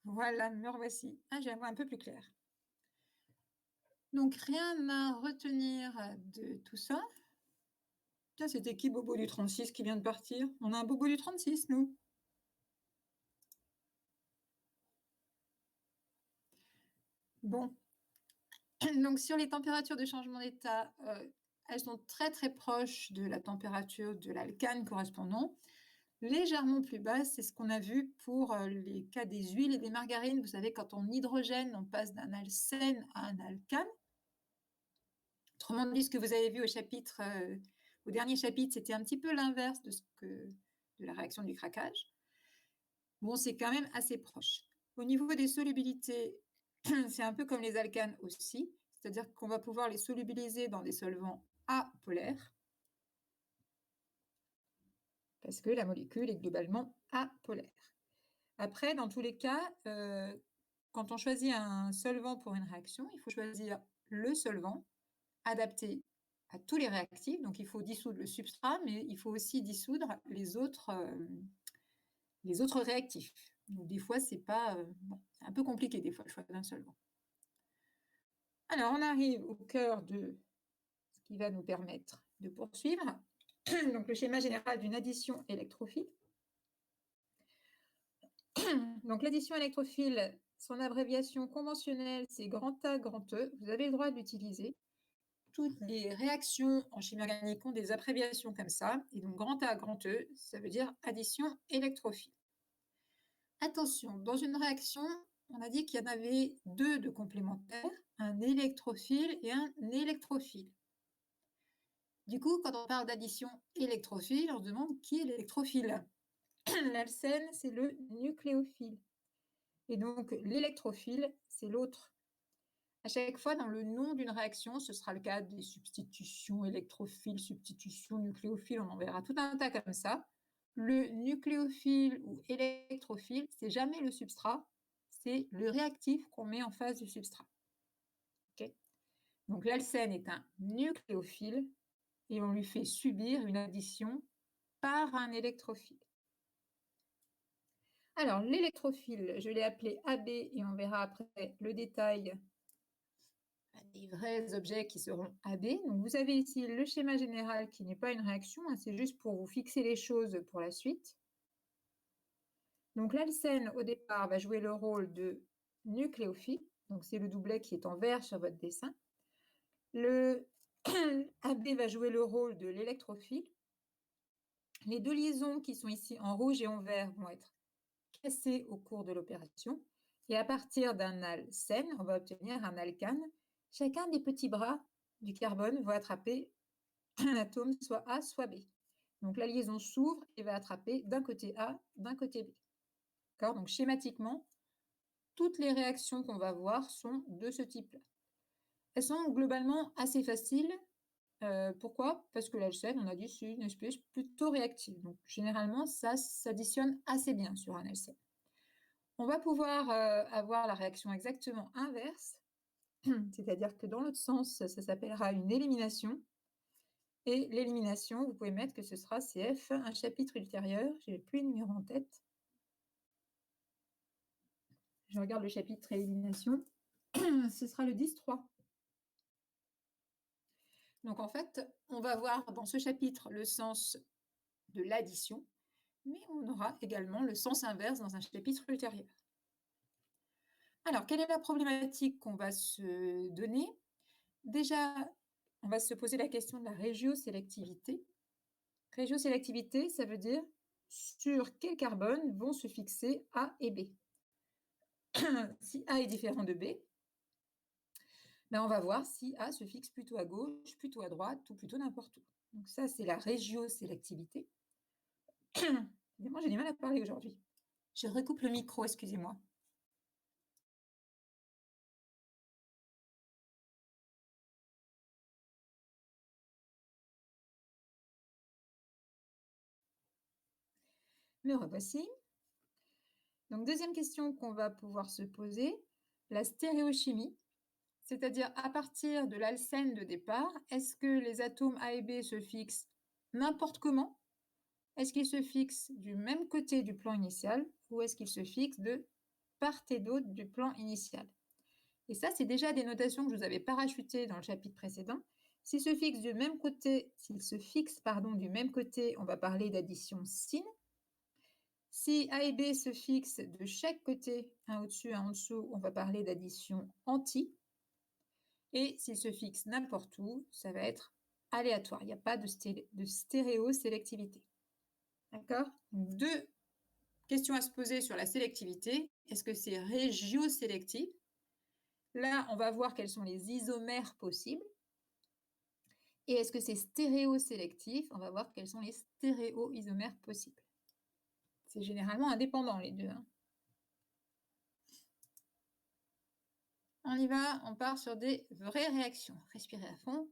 Voilà, me revoici. Ah, j'ai la voix un peu plus claire. Donc, rien à retenir de tout ça. Tiens, c'était qui Bobo du 36 qui vient de partir? On a un Bobo du 36, nous. Bon. Donc, sur les températures de changement d'état, elles sont très très proches de la température de l'alcane correspondant. Légèrement plus basse, c'est ce qu'on a vu pour les cas des huiles et des margarines. Vous savez, quand on hydrogène, on passe d'un alcène à un alcane. Autrement dit, ce que vous avez vu au dernier chapitre, c'était un petit peu l'inverse de la réaction du craquage. Bon, c'est quand même assez proche. Au niveau des solubilités, c'est un peu comme les alcanes aussi, c'est-à-dire qu'on va pouvoir les solubiliser dans des solvants apolaires, parce que la molécule est globalement apolaire. Après, dans tous les cas, quand on choisit un solvant pour une réaction, il faut choisir le solvant adapté à tous les réactifs. Donc, il faut dissoudre le substrat, mais il faut aussi dissoudre les autres réactifs. Donc, des fois, c'est pas, bon, c'est un peu compliqué des fois le choix d'un solvant. Alors, on arrive au cœur de ce qui va nous permettre de poursuivre. Donc, le schéma général d'une addition électrophile. Donc, l'addition électrophile, son abréviation conventionnelle, c'est grand A, grand E. Vous avez le droit de l'utiliser. Toutes les réactions en chimie organique ont des abréviations comme ça. Et donc, grand A, grand E, ça veut dire addition électrophile. Attention, dans une réaction, on a dit qu'il y en avait deux de complémentaires, un électrophile et un électrophile. Du coup, quand on parle d'addition électrophile, on se demande qui est l'électrophile. L'alcène, c'est le nucléophile. Et donc, l'électrophile, c'est l'autre. À chaque fois, dans le nom d'une réaction, ce sera le cas des substitutions électrophiles, substitutions nucléophiles, on en verra tout un tas comme ça. Le nucléophile ou électrophile, c'est jamais le substrat, c'est le réactif qu'on met en face du substrat. Okay. Donc l'alcène est un nucléophile et on lui fait subir une addition par un électrophile. Alors l'électrophile, je l'ai appelé AB et on verra après le détail des vrais objets qui seront AB. Donc vous avez ici le schéma général qui n'est pas une réaction, hein, c'est juste pour vous fixer les choses pour la suite. Donc l'alcène au départ va jouer le rôle de nucléophile, donc c'est le doublet qui est en vert sur votre dessin. Le AB va jouer le rôle de l'électrophile. Les deux liaisons qui sont ici en rouge et en vert vont être cassées au cours de l'opération. Et à partir d'un alcène, on va obtenir un alcane. Chacun des petits bras du carbone va attraper un atome, soit A, soit B. Donc la liaison s'ouvre et va attraper d'un côté A, d'un côté B. Donc schématiquement, toutes les réactions qu'on va voir sont de ce type-là. Elles sont globalement assez faciles. Pourquoi? Parce que l'alcène, on a dit, c'est une espèce plutôt réactive. Donc généralement, ça s'additionne assez bien sur un alcène. On va pouvoir avoir la réaction exactement inverse, c'est-à-dire que dans l'autre sens, ça s'appellera une élimination. Et l'élimination, vous pouvez mettre que ce sera CF, un chapitre ultérieur, je n'ai plus le numéro en tête. Je regarde le chapitre élimination, ce sera le 10.3. Donc en fait, on va voir dans ce chapitre le sens de l'addition, mais on aura également le sens inverse dans un chapitre ultérieur. Alors, quelle est la problématique qu'on va se donner? Déjà, on va se poser la question de la régiosélectivité. Régiosélectivité, ça veut dire sur quel carbone vont se fixer A et B. Si A est différent de B, ben on va voir si A se fixe plutôt à gauche, plutôt à droite ou plutôt n'importe où. Donc ça, c'est la régiosélectivité. Évidemment, j'ai du mal à parler aujourd'hui. Je recoupe le micro, excusez-moi. Me revoici. Donc, deuxième question qu'on va pouvoir se poser, la stéréochimie, c'est-à-dire à partir de l'alcène de départ, est-ce que les atomes A et B se fixent n'importe comment? Est-ce qu'ils se fixent du même côté du plan initial ou est-ce qu'ils se fixent de part et d'autre du plan initial? Et ça, c'est déjà des notations que je vous avais parachutées dans le chapitre précédent. S'ils se fixent du même côté, du même côté, on va parler d'addition sine. Si A et B se fixent de chaque côté, un au-dessus, un en dessous, on va parler d'addition anti. Et s'ils se fixent n'importe où, ça va être aléatoire. Il n'y a pas de stéréosélectivité. D'accord? Deux questions à se poser sur la sélectivité. Est-ce que c'est régiosélectif? Là, on va voir quels sont les isomères possibles. Et est-ce que c'est stéréosélectif? On va voir quels sont les stéréoisomères possibles. C'est généralement indépendant, les deux. Hein. On y va, on part sur des vraies réactions. Respirez à fond.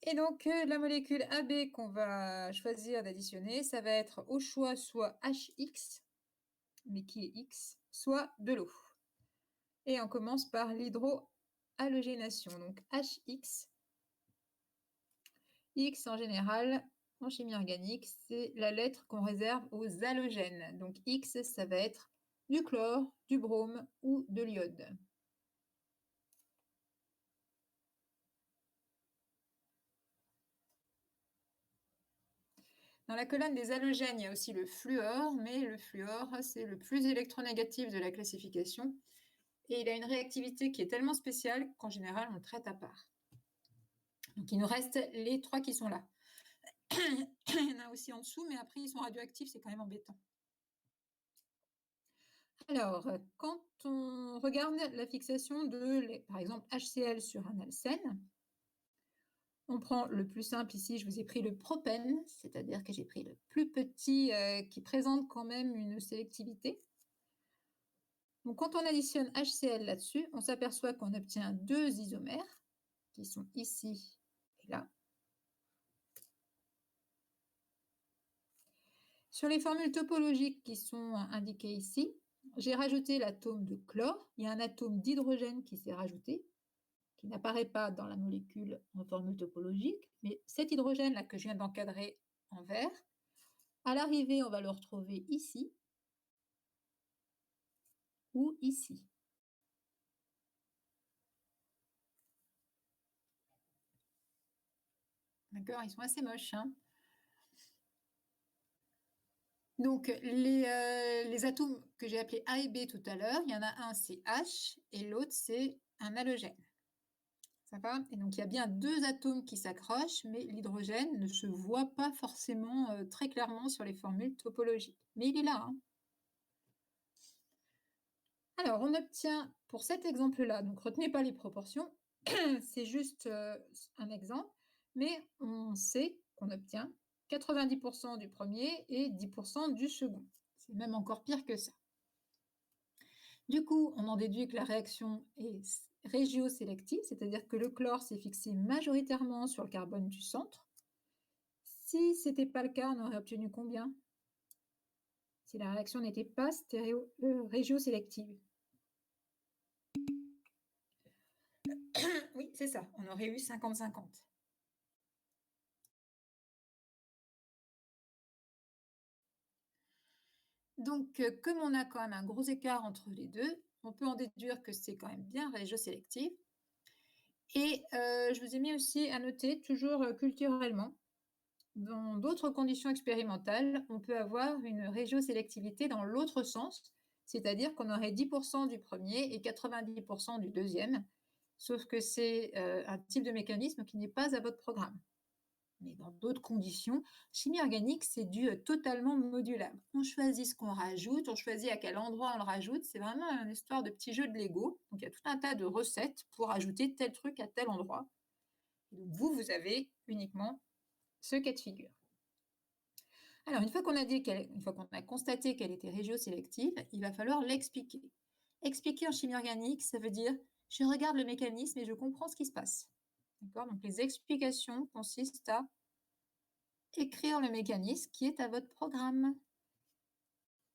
Et donc, la molécule AB qu'on va choisir d'additionner, ça va être au choix soit HX, mais qui est X, soit de l'eau. Et on commence par l'hydrohalogénation, donc HX. X en général, en chimie organique, c'est la lettre qu'on réserve aux halogènes. Donc X, ça va être du chlore, du brome ou de l'iode. Dans la colonne des halogènes, il y a aussi le fluor, mais le fluor, c'est le plus électronégatif de la classification. Et il a une réactivité qui est tellement spéciale qu'en général, on le traite à part. Donc il nous reste les 3 qui sont là. Il y en a aussi en dessous, mais après, ils sont radioactifs, c'est quand même embêtant. Alors, quand on regarde la fixation de, par exemple, HCl sur un alcène, on prend le plus simple ici, je vous ai pris le propène, c'est-à-dire que j'ai pris le plus petit qui présente quand même une sélectivité. Donc, quand on additionne HCl là-dessus, on s'aperçoit qu'on obtient 2 isomères qui sont ici et là. Sur les formules topologiques qui sont indiquées ici, j'ai rajouté l'atome de chlore. Il y a un atome d'hydrogène qui s'est rajouté, qui n'apparaît pas dans la molécule en formule topologique, mais cet hydrogène-là que je viens d'encadrer en vert, à l'arrivée, on va le retrouver ici ou ici. D'accord, ils sont assez moches, hein. Donc, les atomes que j'ai appelés A et B tout à l'heure, il y en a un, c'est H, et l'autre, c'est un halogène. Ça va? Et donc, il y a bien 2 atomes qui s'accrochent, mais l'hydrogène ne se voit pas forcément très clairement sur les formules topologiques. Mais il est là, hein. Alors, on obtient, pour cet exemple-là, donc retenez pas les proportions, c'est juste un exemple, mais on sait qu'on obtient 90% du premier et 10% du second. C'est même encore pire que ça. Du coup, on en déduit que la réaction est régiosélective, c'est-à-dire que le chlore s'est fixé majoritairement sur le carbone du centre. Si ce n'était pas le cas, on aurait obtenu combien? Si la réaction n'était pas régiosélective. Oui, c'est ça, on aurait eu 50-50. Donc, comme on a quand même un gros écart entre les deux, on peut en déduire que c'est quand même bien régiosélectif. Et je vous ai mis aussi à noter, toujours culturellement, dans d'autres conditions expérimentales, on peut avoir une régiosélectivité dans l'autre sens, c'est-à-dire qu'on aurait 10% du premier et 90% du deuxième, sauf que c'est un type de mécanisme qui n'est pas à votre programme. Mais dans d'autres conditions, chimie organique, c'est du totalement modulable. On choisit ce qu'on rajoute, on choisit à quel endroit on le rajoute. C'est vraiment une histoire de petit jeu de Lego. Donc, il y a tout un tas de recettes pour ajouter tel truc à tel endroit. Et donc, vous avez uniquement ce cas de figure. Alors, une fois qu'on a constaté qu'elle était régiosélective, il va falloir l'expliquer. Expliquer en chimie organique, ça veut dire je regarde le mécanisme et je comprends ce qui se passe. D'accord? Donc, les explications consistent à écrire le mécanisme qui est à votre programme.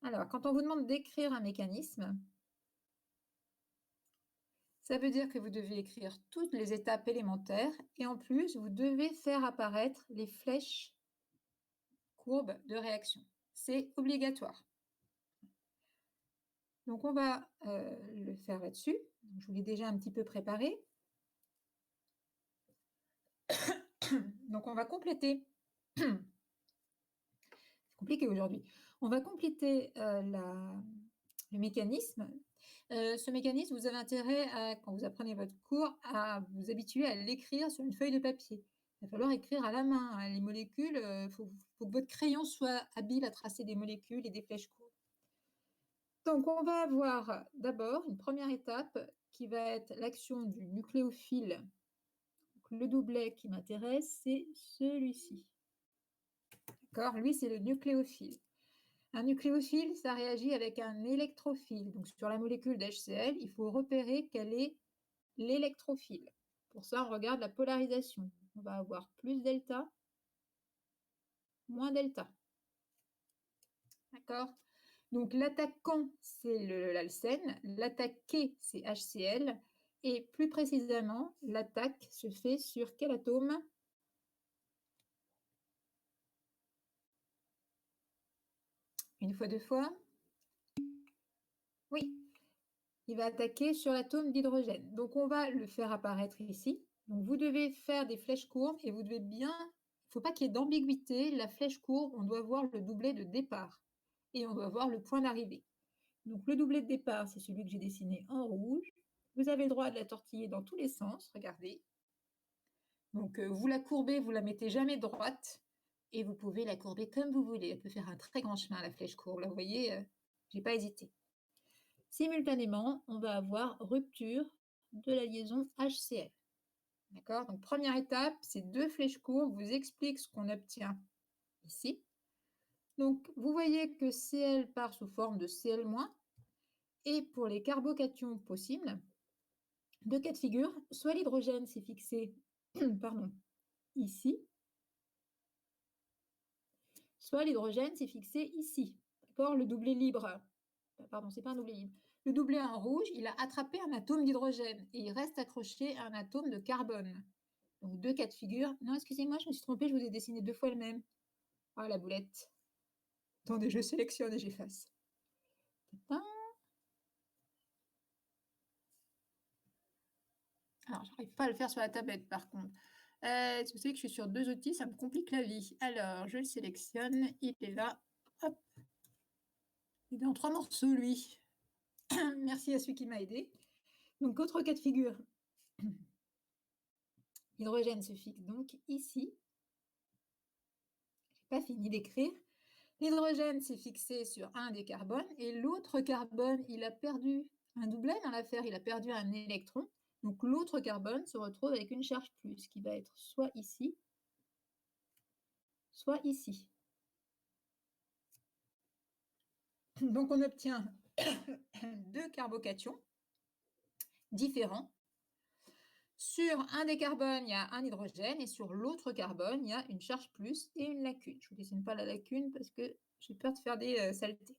Alors, quand on vous demande d'écrire un mécanisme, ça veut dire que vous devez écrire toutes les étapes élémentaires et en plus, vous devez faire apparaître les flèches courbes de réaction. C'est obligatoire. Donc, on va le faire là-dessus. Je vous l'ai déjà un petit peu préparé. Donc, on va compléter. C'est compliqué aujourd'hui. On va compléter le mécanisme. Ce mécanisme, vous avez intérêt, quand vous apprenez votre cours, à vous habituer à l'écrire sur une feuille de papier. Il va falloir écrire à la main, hein. Les molécules, faut que votre crayon soit habile à tracer des molécules et des flèches courtes. Donc, on va avoir d'abord une première étape qui va être l'action du nucléophile. Donc, le doublet qui m'intéresse, c'est celui-ci. D'accord? Lui, c'est le nucléophile. Un nucléophile, ça réagit avec un électrophile. Donc, sur la molécule d'HCl, il faut repérer quel est l'électrophile. Pour ça, on regarde la polarisation. On va avoir plus delta, moins delta. D'accord? Donc l'attaquant, c'est l'alcène, l'attaqué, c'est HCl, et plus précisément, l'attaque se fait sur quel atome? Une fois, deux fois? Oui, il va attaquer sur l'atome d'hydrogène. Donc on va le faire apparaître ici. Donc vous devez faire des flèches courbes et vous devez bien, il ne faut pas qu'il y ait d'ambiguïté, la flèche courbe, on doit voir le doublet de départ et on doit voir le point d'arrivée. Donc le doublet de départ, c'est celui que j'ai dessiné en rouge. Vous avez le droit de la tortiller dans tous les sens, regardez. Donc vous la courbez, vous la mettez jamais droite et vous pouvez la courber comme vous voulez. Elle peut faire un très grand chemin, la flèche courbe. Là, vous voyez, j'ai pas hésité. Simultanément, on va avoir rupture de la liaison HCl. D'accord? Donc première étape, ces deux flèches courbes vous expliquent ce qu'on obtient ici. Donc vous voyez que Cl part sous forme de Cl-, et pour les carbocations possibles, deux cas de figure, soit l'hydrogène s'est fixé pardon, ici, soit l'hydrogène s'est fixé ici. D'accord? Le doublet libre, pardon, c'est pas un doublet libre. Le doublet en rouge, il a attrapé un atome d'hydrogène et il reste accroché à un atome de carbone. Donc deux cas de figure. Non, excusez-moi, je me suis trompée, je vous ai dessiné deux fois le même. Ah, la boulette. Attendez, je sélectionne et j'efface. Alors, j'arrive pas à le faire sur la tablette, par contre. Vous savez que je suis sur deux outils, ça me complique la vie. Alors, je le sélectionne, il est là. Hop. Il est en trois morceaux, lui. Merci à celui qui m'a aidé. Donc, autre cas de figure. L'hydrogène se fixe donc ici. Je n'ai pas fini d'écrire. L'hydrogène s'est fixé sur un des carbones et l'autre carbone, il a perdu un doublet dans l'affaire, il a perdu un électron. Donc l'autre carbone se retrouve avec une charge plus qui va être soit ici, soit ici. Donc on obtient deux carbocations différents. Sur un des carbones, il y a un hydrogène et sur l'autre carbone, il y a une charge plus et une lacune. Je ne vous dessine pas la lacune parce que j'ai peur de faire des saletés.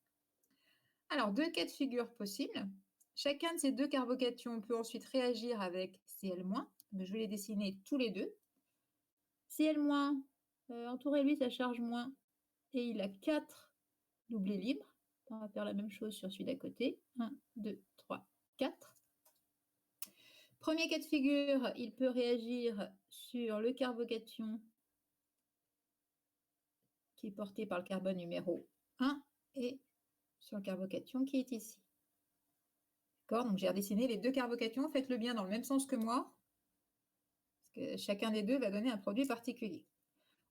Alors, deux cas de figure possibles. Chacun de ces deux carbocations peut ensuite réagir avec Cl-. Je vais les dessiner tous les deux. Cl-, entourez-lui sa charge moins, et il a 4 doublés libres. On va faire la même chose sur celui d'à côté. 1, 2, 3, 4. Premier cas de figure, il peut réagir sur le carbocation qui est porté par le carbone numéro 1 et sur le carbocation qui est ici. D'accord? Donc j'ai redessiné les deux carbocations. Faites-le bien dans le même sens que moi, parce que chacun des deux va donner un produit particulier.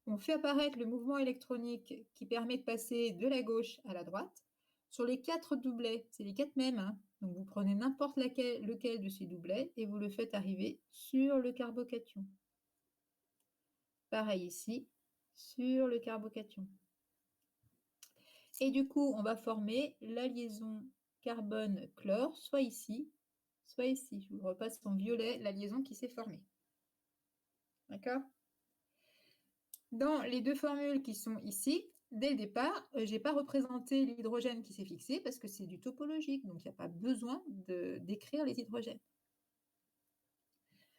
On fait apparaître le mouvement électronique qui permet de passer de la gauche à la droite. Sur les 4 doublets, c'est les 4 mêmes, hein. Donc vous prenez n'importe lequel de ces doublets et vous le faites arriver sur le carbocation. Pareil ici, sur le carbocation. Et du coup, on va former la liaison carbone-chlore, soit ici, soit ici. Je vous repasse en violet la liaison qui s'est formée. D'accord? Dans les deux formules qui sont ici, dès le départ, je n'ai pas représenté l'hydrogène qui s'est fixé parce que c'est du topologique, donc il n'y a pas besoin d'écrire les hydrogènes.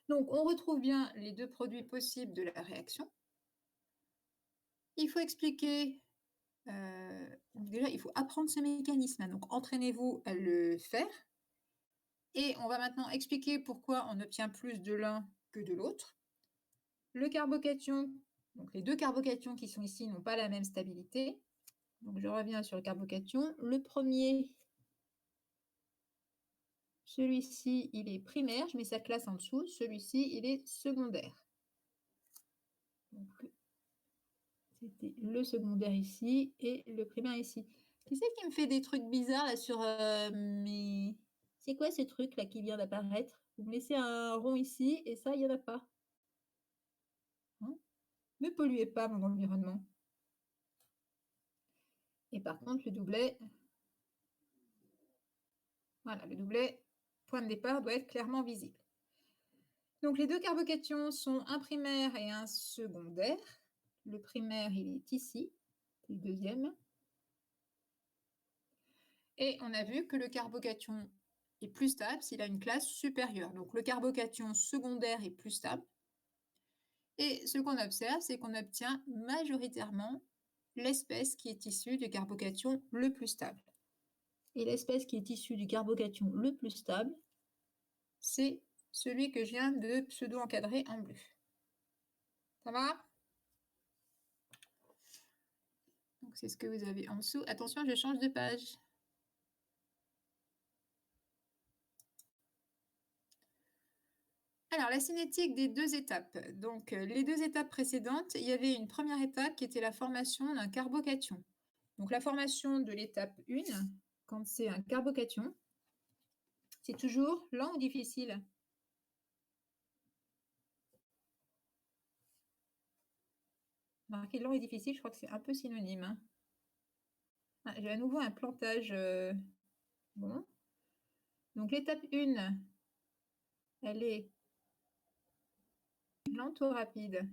Donc on retrouve bien les deux produits possibles de la réaction. Il faut expliquer, déjà il faut apprendre ce mécanisme, donc entraînez-vous à le faire. Et on va maintenant expliquer pourquoi on obtient plus de l'un que de l'autre. Le carbocation, donc les deux carbocations qui sont ici n'ont pas la même stabilité. Donc je reviens sur le carbocation. Le premier, celui-ci, il est primaire. Je mets sa classe en dessous. Celui-ci, il est secondaire. C'était le secondaire ici et le primaire ici. Qui c'est qui me fait des trucs bizarres là sur mes... C'est quoi ce truc là qui vient d'apparaître? Vous me laissez un rond ici et ça, il n'y en a pas. Hein? Ne polluez pas mon environnement. Et par contre, le doublet, voilà, le doublet, point de départ, doit être clairement visible. Donc les deux carbocations sont un primaire et un secondaire. Le primaire, il est ici, le deuxième. Et on a vu que le carbocation est plus stable s'il a une classe supérieure. Donc le carbocation secondaire est plus stable. Et ce qu'on observe, c'est qu'on obtient majoritairement l'espèce qui est issue du carbocation le plus stable. Et l'espèce qui est issue du carbocation le plus stable, c'est celui que je viens de pseudo-encadrer en bleu. Ça va? Donc c'est ce que vous avez en dessous. Attention, je change de page. Alors, la cinétique des deux étapes. Donc, les deux étapes précédentes, il y avait une première étape qui était la formation d'un carbocation. Donc, la formation de l'étape 1, quand c'est un carbocation, c'est toujours lent ou difficile? Marqué lent et difficile, je crois que c'est un peu synonyme. Hein. Ah, j'ai à nouveau un plantage. Bon. Donc, l'étape 1, elle est lente ou rapide?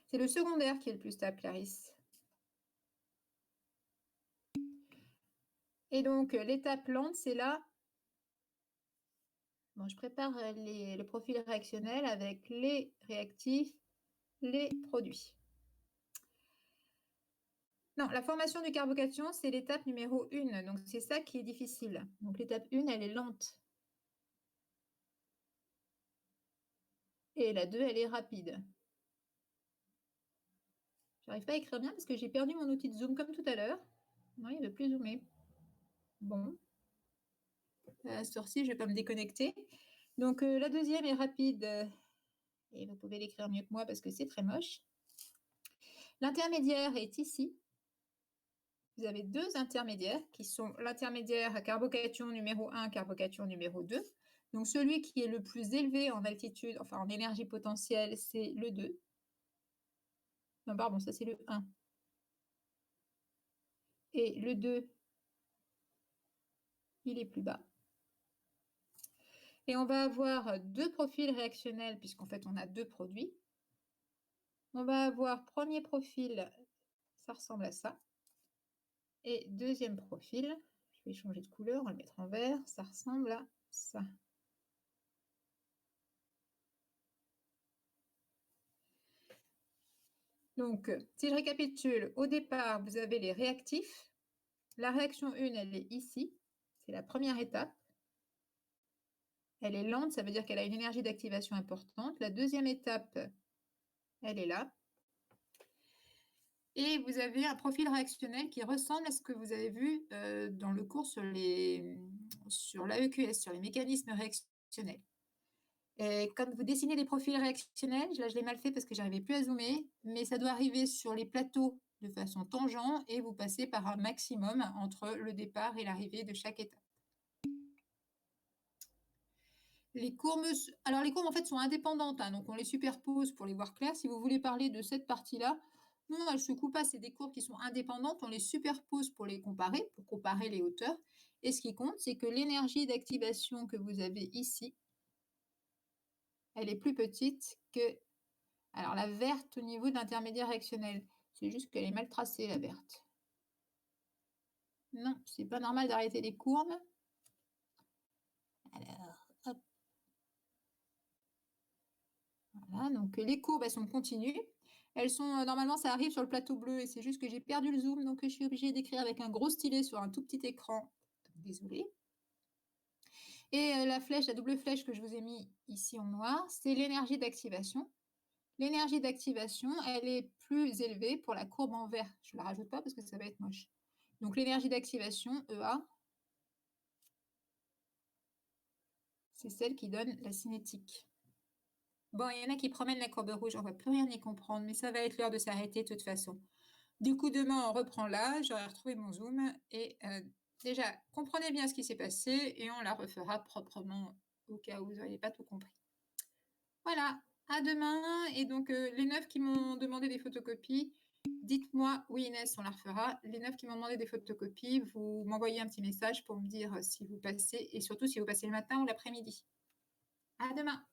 C'est le secondaire qui est le plus stable, Clarisse. Et donc, l'étape lente, c'est là. Bon, je prépare le profil réactionnel avec les réactifs, les produits. Non, la formation du carbocation, c'est l'étape numéro 1. Donc, c'est ça qui est difficile. Donc, l'étape 1, elle est lente. Et la 2, elle est rapide. J'arrive pas à écrire bien parce que j'ai perdu mon outil de zoom comme tout à l'heure. Non, il ne veut plus zoomer. Bon. À ce tour-ci, je ne vais pas me déconnecter. Donc, la deuxième est rapide. Et vous pouvez l'écrire mieux que moi parce que c'est très moche. L'intermédiaire est ici. Vous avez deux intermédiaires qui sont l'intermédiaire carbocation numéro 1, carbocation numéro 2. Donc, celui qui est le plus élevé en altitude, enfin en énergie potentielle, c'est le 2. Non, pardon, ça c'est le 1. Et le 2, il est plus bas. Et on va avoir deux profils réactionnels, puisqu'en fait on a deux produits. On va avoir premier profil, ça ressemble à ça. Et deuxième profil, je vais changer de couleur, on va le mettre en vert, ça ressemble à ça. Donc, si je récapitule, au départ, vous avez les réactifs. La réaction 1, elle est ici. C'est la première étape. Elle est lente, ça veut dire qu'elle a une énergie d'activation importante. La deuxième étape, elle est là. Et vous avez un profil réactionnel qui ressemble à ce que vous avez vu dans le cours sur l'AEQS, sur les mécanismes réactionnels. Et quand vous dessinez des profils réactionnels, là je l'ai mal fait parce que j'arrivais plus à zoomer, mais ça doit arriver sur les plateaux de façon tangente et vous passez par un maximum entre le départ et l'arrivée de chaque étape. Les courbes, alors les courbes en fait sont indépendantes, hein, donc on les superpose pour les voir clairs. Si vous voulez parler de cette partie-là, non, elles ne se coupent pas, c'est des courbes qui sont indépendantes, on les superpose pour les comparer, pour comparer les hauteurs. Et ce qui compte, c'est que l'énergie d'activation que vous avez ici, elle est plus petite que alors la verte au niveau de l'intermédiaire réactionnel. C'est juste qu'elle est mal tracée, la verte. Non, c'est pas normal d'arrêter les courbes. Alors, hop. Voilà, donc les courbes, elles sont continues. Elles sont, normalement, ça arrive sur le plateau bleu et c'est juste que j'ai perdu le zoom, donc je suis obligée d'écrire avec un gros stylet sur un tout petit écran. Désolée. Et la flèche, la double flèche que je vous ai mis ici en noir, c'est l'énergie d'activation. L'énergie d'activation, elle est plus élevée pour la courbe en vert. Je ne la rajoute pas parce que ça va être moche. Donc l'énergie d'activation, EA, c'est celle qui donne la cinétique. Bon, il y en a qui promènent la courbe rouge, on ne va plus rien y comprendre, mais ça va être l'heure de s'arrêter de toute façon. Du coup, demain, on reprend là, j'aurai retrouvé mon zoom, et déjà, comprenez bien ce qui s'est passé, et on la refera proprement au cas où vous n'auriez pas tout compris. Voilà, à demain, et donc les 9 qui m'ont demandé des photocopies, dites-moi, oui Inès, on la refera. Les 9 qui m'ont demandé des photocopies, vous m'envoyez un petit message pour me dire si vous passez, et surtout si vous passez le matin ou l'après-midi. À demain.